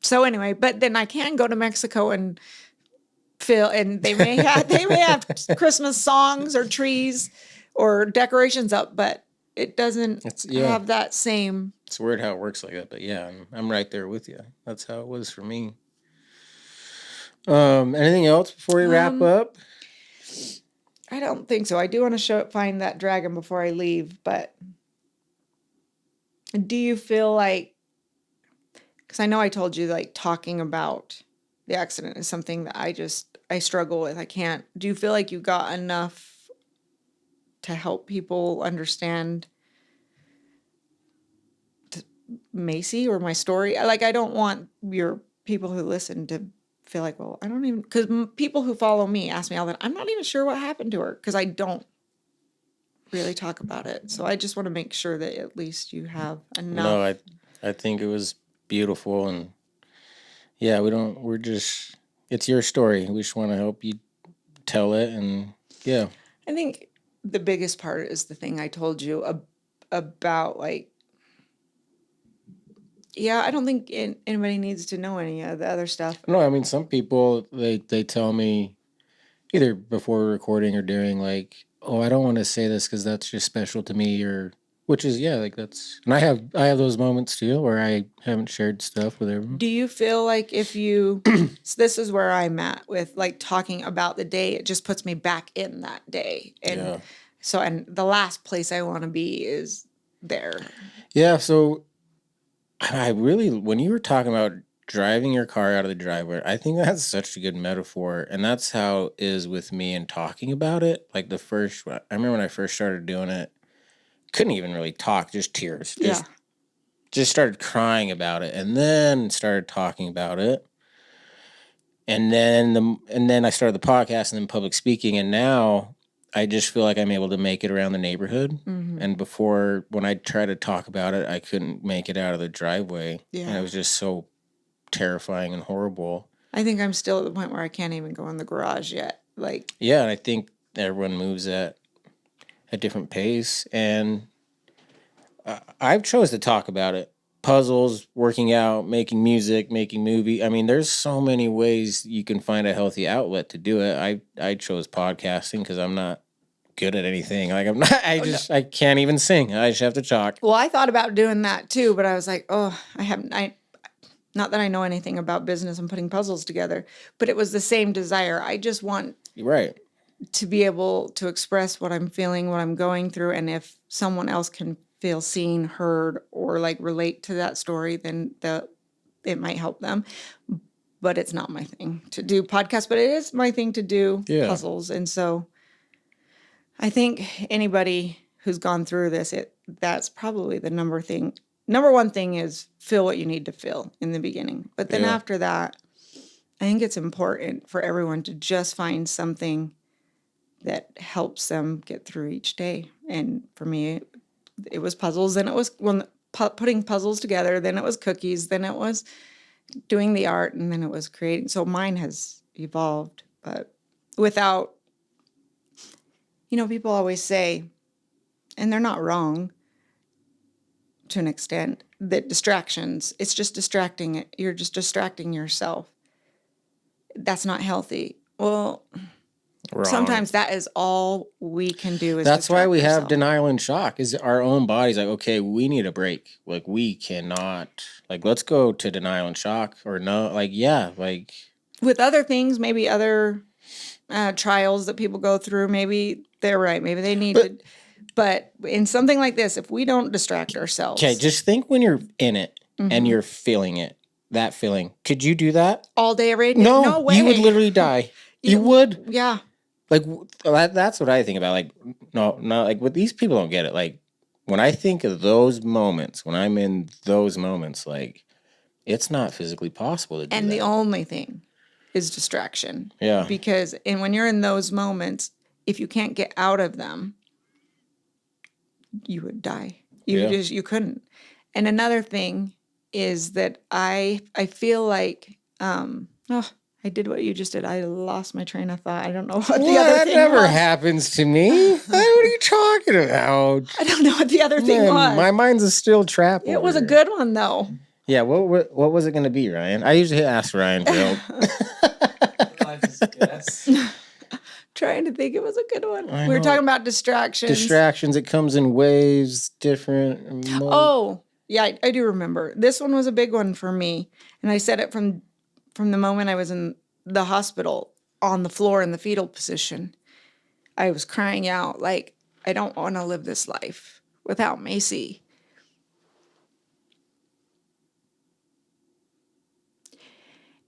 So anyway, but then I can go to Mexico and feel, and they may have Christmas songs or trees or decorations up, but it doesn't have that same. It's weird how it works like that, but yeah, I'm right there with you. That's how it was for me. Anything else before we wrap up? I don't think so. I do want to find that dragon before I leave, but do you feel like, because I know I told you like talking about the accident is something that I struggle with. I can't. Do you feel like you got enough to help people understand Macy or my story? Like, I don't want your people who listen to feel like, well, I don't even, because people who follow me ask me all that. I'm not even sure what happened to her because I don't really talk about it. So I just want to make sure that at least you have enough. No, I think it was beautiful, and yeah, it's your story. We just want to help you tell it, and yeah. I think the biggest part is the thing I told you about, like, yeah, I don't think anybody needs to know any of the other stuff. No, I mean, some people, they tell me either before recording or during, like, oh, I don't want to say this because that's just special to me, or which is, yeah, like that's, and I have those moments too where I haven't shared stuff with everyone. Do you feel like if you, so this is where I'm at with like talking about the day, it just puts me back in that day. And so, and the last place I want to be is there. Yeah. So I really, when you were talking about driving your car out of the driveway, I think that's such a good metaphor. And that's how it is with me and talking about it. Like I remember when I first started doing it, couldn't even really talk, just tears. Just started crying about it, and then started talking about it. And then I started the podcast and then public speaking, and now I just feel like I'm able to make it around the neighborhood. Mm-hmm. And before, when I tried to talk about it, I couldn't make it out of the driveway. Yeah. And it was just so terrifying and horrible. I think I'm still at the point where I can't even go in the garage yet. Like, yeah, and I think everyone moves at a different pace, and I've chose to talk about it. Puzzles, working out, making music, making movie. I mean, there's so many ways you can find a healthy outlet to do it. I chose podcasting because I'm not good at anything. Like I can't even sing. I just have to talk. Well, I thought about doing that too, but I was like, oh, not that I know anything about business and putting puzzles together, but it was the same desire. I just want to be able to express what I'm feeling, what I'm going through, and if someone else can feel seen, heard, or like relate to that story, then it might help them. But it's not my thing to do podcasts, but it is my thing to do puzzles. And so I think anybody who's gone through this, that's probably the number one thing is feel what you need to feel in the beginning. But then after that, I think it's important for everyone to just find something that helps them get through each day. And for me, it was puzzles, then it was putting puzzles together, then it was cookies, then it was doing the art, and then it was creating. So mine has evolved, but without, people always say, and they're not wrong to an extent, that distractions, it's just distracting. You're just distracting yourself. That's not healthy. Well, sometimes that is all we can do. That's why we have denial and shock. Is our own body's like, okay, we need a break. Like we cannot. Like let's go to denial and shock, or no. Like like with other things, maybe other trials that people go through. Maybe they're right. Maybe they need to. But in something like this, if we don't distract ourselves, okay, just think when you're in it and you're feeling it. that feeling. Could you do that? All day, every day? No, No way. you would literally die. You would. Yeah. Like, that's what I think about. Like, no, like, what these people don't get it. Like, when I think of those moments, when I'm in those moments, like, it's not physically possible to do And that. the only thing is distraction. Yeah. Because, and when you're in those moments, if you can't get out of them, you would die. You couldn't. And another thing is that I feel like, I did what you just did. I lost my train of thought. I don't know what the other That thing never was. happens to me. What are you talking about? I don't know what the other thing was. My mind's a still trap. It was a good one, though. Yeah, what was it going to be, Ryan? I usually ask Ryan for help. Life is a guess. Trying to think, it was a good one. We were talking about distractions. Distractions, it comes in waves, different. Oh, yeah, I do remember. This one was a big one for me. And I said it from the moment I was in the hospital on the floor in the fetal position. I was crying out like, I don't want to live this life without Macy.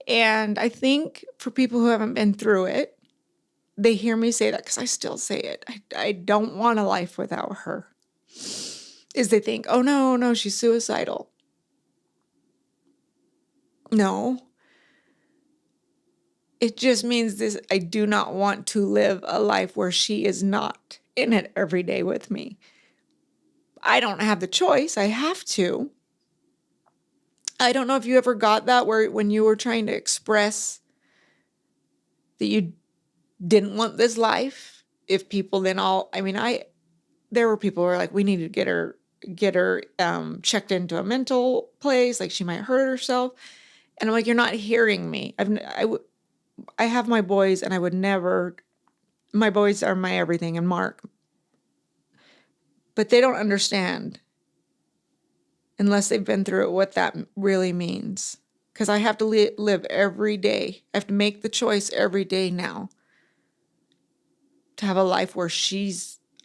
And I think for people who haven't been through it, they hear me say that because I still say it. I don't want a life without her. Is they think, oh, no, she's suicidal. No. It just means this. I do not want to live a life where she is not in it every day with me. I don't have the choice. I have to. I don't know if you ever got that where when you were trying to express that you didn't want this life, if people then there were people who were like, we need to get her checked into a mental place, like she might hurt herself. And I'm like, you're not hearing me. I have my boys, and I would never, my boys are my everything, and Mark. But they don't understand unless they've been through it, what that really means. Because I have to live every day. I have to make the choice every day now to have a life where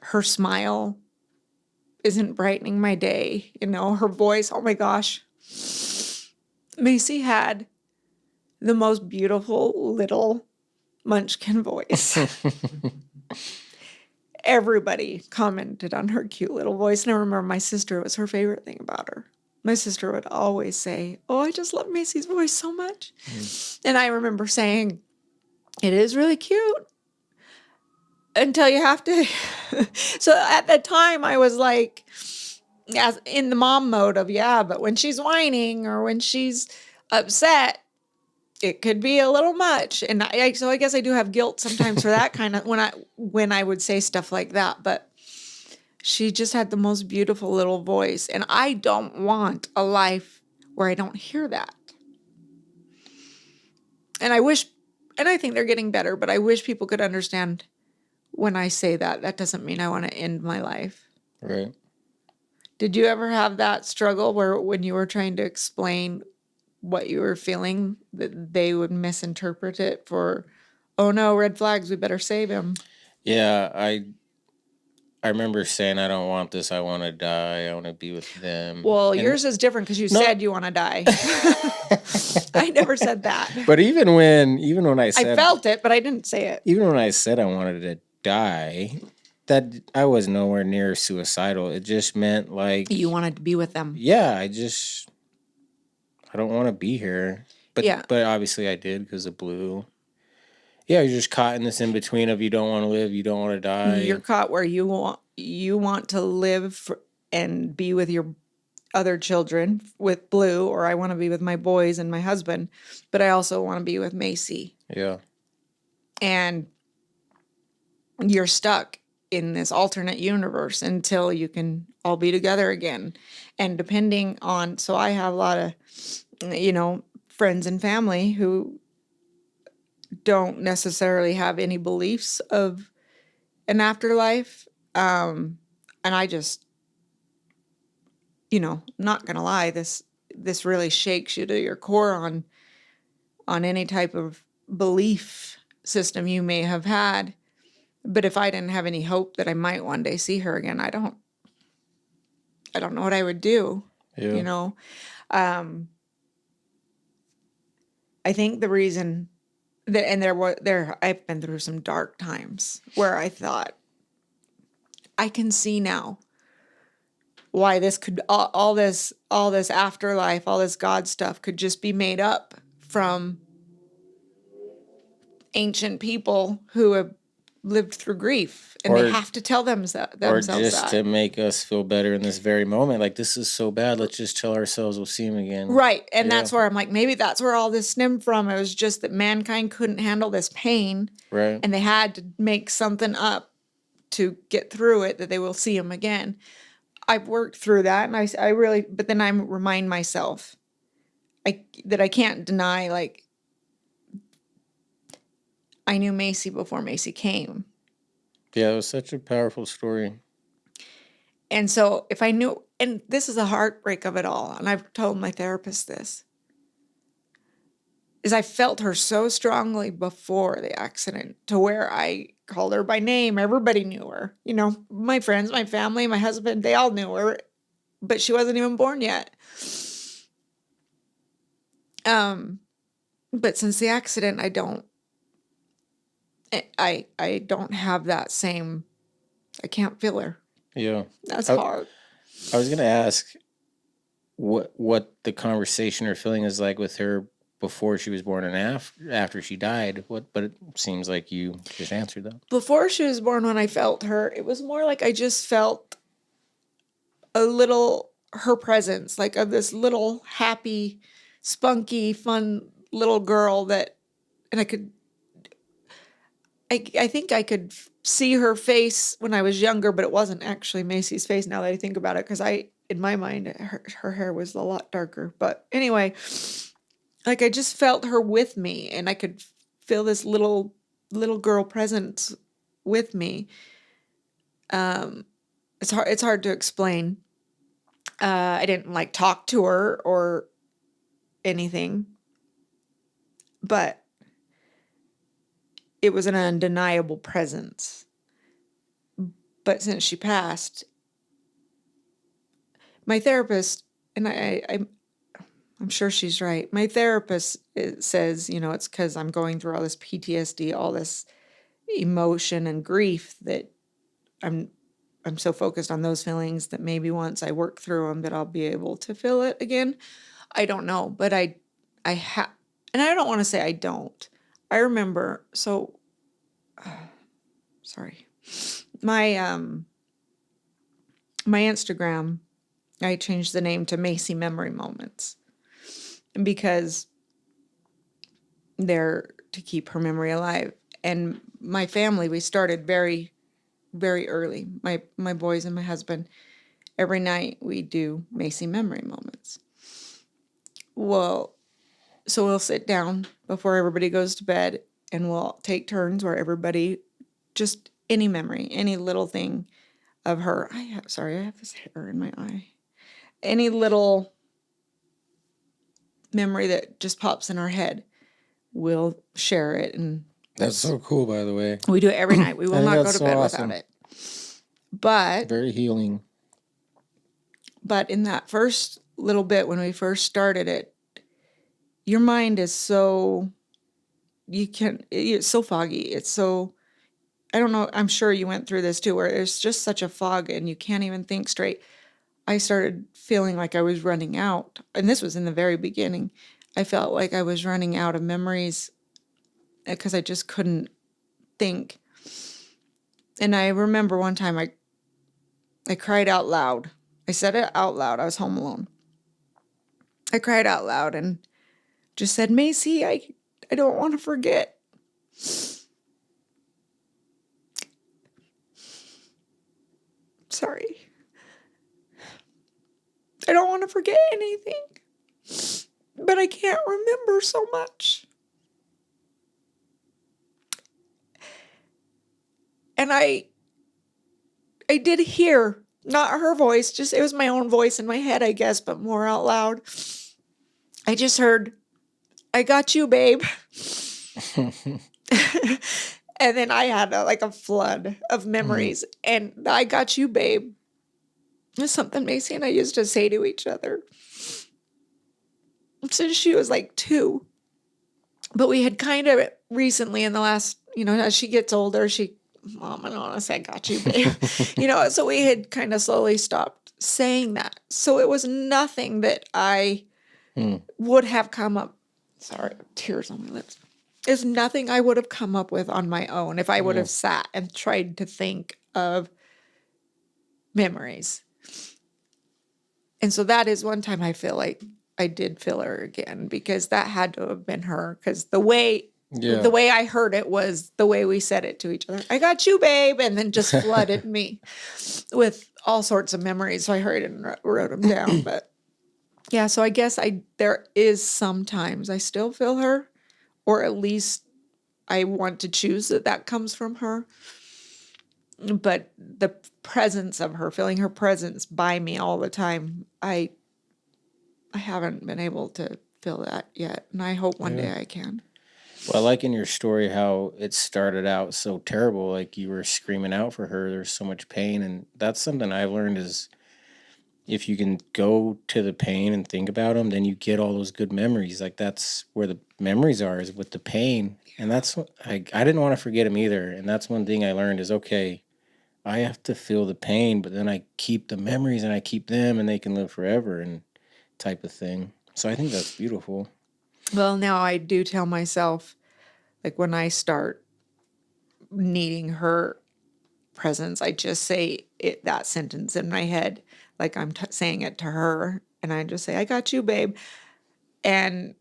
her smile isn't brightening my day. Her voice, oh my gosh. Macy had the most beautiful little munchkin voice. Everybody commented on her cute little voice. And I remember my sister, it was her favorite thing about her. My sister would always say, oh, I just love Macy's voice so much. And I remember saying, it is really cute until you have to. So at that time, I was like, as in the mom mode of, yeah, but when she's whining or when she's upset, it could be a little much. And so I guess I do have guilt sometimes for that kind of, when I would say stuff like that. But she just had the most beautiful little voice. And I don't want a life where I don't hear that. And I think they're getting better, but I wish people could understand when I say that. That doesn't mean I want to end my life. Right. Did you ever have that struggle where when you were trying to explain what you were feeling, that they would misinterpret it for, oh no, red flags, we better save him? Yeah, I remember saying, I don't want this, I want to die, I want to be with them. Well, yours is different because you said you want to die. I never said that. But even when I said... I felt it, but I didn't say it. Even when I said I wanted to die, that I was nowhere near suicidal. It just meant like... You wanted to be with them. Yeah, I don't want to be here. But obviously I did because of Blue. Yeah, you're just caught in this in-between of you don't want to live, you don't want to die. You're caught where you want to live and be with your other children with Blue, or I want to be with my boys and my husband, but I also want to be with Macy. Yeah. And you're stuck in this alternate universe until you can all be together again. And depending on, so I have a lot of, friends and family who don't necessarily have any beliefs of an afterlife. And I just, not gonna lie, this really shakes you to your core on any type of belief system you may have had. But if I didn't have any hope that I might one day see her again, I don't know what I would do. Yeah. I think the reason that, and I've been through some dark times where I thought, I can see now why this could, all this afterlife, all this God stuff could just be made up from ancient people who have lived through grief, and they have to tell themselves or just that. to make us feel better in this very moment. Like, this is so bad. Let's just tell ourselves we'll see him again. Right. And that's where I'm like, maybe that's where all this stemmed from. It was just that mankind couldn't handle this pain. Right. And they had to make something up to get through it, that they will see him again. I've worked through that, and I really, but then I remind myself that I can't deny, like, I knew Macy before Macy came. Yeah, it was such a powerful story. And so if I knew, and this is the heartbreak of it all, and I've told my therapist this, is I felt her so strongly before the accident to where I called her by name. Everybody knew her. You know, my friends, my family, my husband, they all knew her, but she wasn't even born yet. But since the accident, I don't have that same, I can't feel her. Yeah. That's hard. I was going to ask what the conversation or feeling is like with her before she was born and after she died. But it seems like you just answered that. Before she was born, when I felt her, it was more like I just felt a little, her presence, like of this little happy, spunky, fun little girl that, and I think I could see her face when I was younger, but it wasn't actually Macy's face now that I think about it, because in my mind, her hair was a lot darker. But anyway, like I just felt her with me, and I could feel this little girl presence with me. It's hard to explain. I didn't like talk to her or anything, but it was an undeniable presence. But since she passed, my therapist, and I'm sure she's right. My therapist says, you know, it's because I'm going through all this PTSD, all this emotion and grief, that I'm so focused on those feelings that maybe once I work through them that I'll be able to feel it again. I don't know, but I have, and I don't want to say I don't. I remember, sorry, my Instagram, I changed the name to Macy Memory Moments, because they're to keep her memory alive. And my family, we started very, very early. My boys and my husband, every night we do Macy Memory Moments. Well, so we'll sit down before everybody goes to bed, and we'll take turns where everybody, just any memory, any little thing of her. I have this hair in my eye. Any little memory that just pops in our head, we'll share it. And that's so cool, by the way. We do it every night. We will not go to bed awesome. without it. But very healing. But in that first little bit, when we first started it, your mind is so, it's so foggy. It's so, I don't know, I'm sure you went through this too, where there's just such a fog and you can't even think straight. I started feeling like I was running out, and this was in the very beginning. I felt like I was running out of memories because I just couldn't think. And I remember one time I cried out loud. I said it out loud. I was home alone. I cried out loud and just said, Macy, I don't want to forget. Sorry. I don't want to forget anything, but I can't remember so much. And I did hear, not her voice, just it was my own voice in my head, I guess, but more out loud. I just heard, I got you, babe. And then I had a flood of memories. And I got you, babe. It's something Macy and I used to say to each other since she was like 2. But we had kind of recently in the last, as she gets older, Mom, I don't want to say I got you, babe. So we had kind of slowly stopped saying that. So it was nothing that I would have come up. Sorry, tears on my lips. It's nothing I would have come up with on my own if I would have sat and tried to think of memories. And so that is one time I feel like I did feel her again, because that had to have been her, because the way I heard it was the way we said it to each other. I got you, babe. And then just flooded me with all sorts of memories. So I hurried and wrote them down. But yeah, so I guess there is sometimes I still feel her, or at least I want to choose that comes from her. But the presence of her, feeling her presence by me all the time, I haven't been able to feel that yet. And I hope one day I can. Well, I like in your story how it started out so terrible, like you were screaming out for her. There's so much pain. And that's something I've learned is if you can go to the pain and think about them, then you get all those good memories. Like that's where the memories are, is with the pain. And that's what I didn't want to forget them either. And that's one thing I learned is, okay, I have to feel the pain, but then I keep the memories and I keep them and they can live forever and type of thing. So I think that's beautiful. Well, now I do tell myself, like when I start needing her presence, I just say that sentence in my head, like I'm saying it to her, and I just say, I got you, babe. And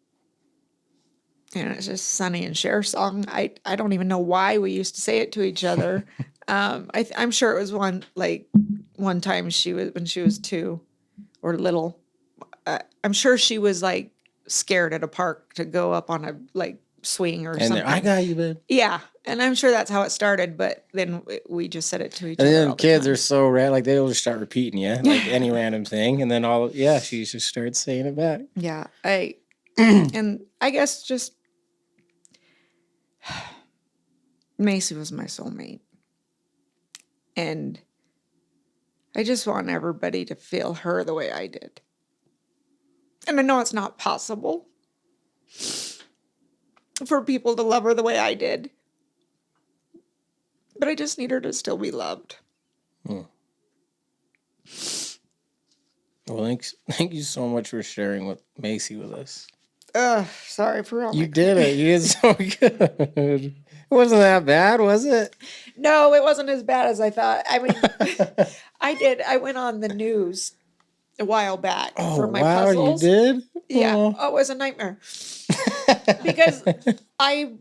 it's just Sonny and Cher song. I don't even know why we used to say it to each other. I'm sure it was one time when she was 2 or little. I'm sure she was like scared at a park to go up on a swing or something. I got you, babe. Yeah, and I'm sure that's how it started. But then we just said it to each other. And then kids are so rad, like they'll just start repeating like any random thing, and then she just starts saying it back. Yeah, and I guess just Macy was my soulmate, and I just want everybody to feel her the way I did. And I know it's not possible for people to love her the way I did, but I just need her to still be loved. Well, thank you so much for sharing with Macy with us. Sorry for all you did it. You did so good. It wasn't that bad, was it? No, it wasn't as bad as I thought. I mean, I went on the news a while back for my puzzles. You did? Yeah. Oh, it was a nightmare. Because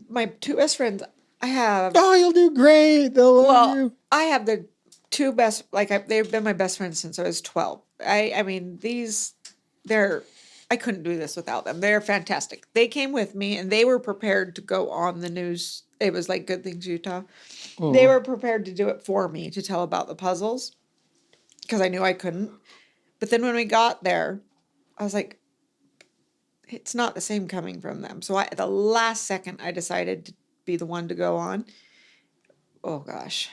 my 2 best friends, I have. Oh, you'll do great. They'll love you. I have the 2 best, they've been my best friends since I was 12. I mean, I couldn't do this without them. They're fantastic. They came with me and they were prepared to go on the news. It was like Good Things Utah. Oh. They were prepared to do it for me, to tell about the puzzles, because I knew I couldn't. But then when we got there, I was like, it's not the same coming from them. So at the last second, I decided to be the one to go on. Oh, gosh.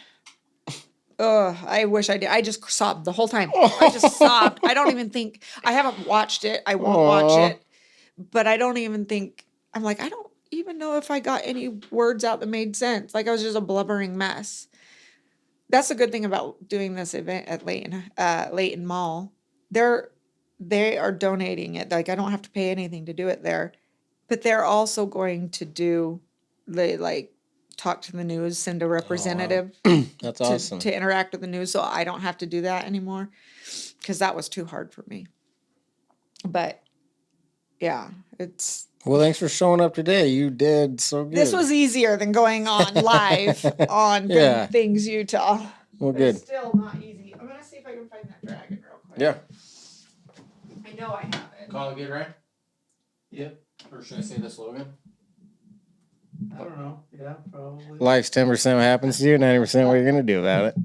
Oh, I wish I did. I just sobbed the whole time. I just sobbed. I don't even think, I haven't watched it. I won't watch it. But I don't even think, I'm like, I don't even know if I got any words out that made sense. Like I was just a blubbering mess. That's the good thing about doing this event at Layton Mall. They are donating it. Like I don't have to pay anything to do it there. But they're also going to do talk to the news, send a representative. Oh, wow. That's awesome. To interact with the news, so I don't have to do that anymore, because that was too hard for me. But yeah, it's. Well, thanks for showing up today. You did so good. This was easier than going on live on Good Things Utah. Well, good. It's still not easy. I'm gonna see if I can find that dragon real quick. Yeah. I know I have it. Call it good, right? Yep. Or should I say the slogan? I don't know. Yeah, probably. Life's 10% what happens to you, 90% what you're going to do about it.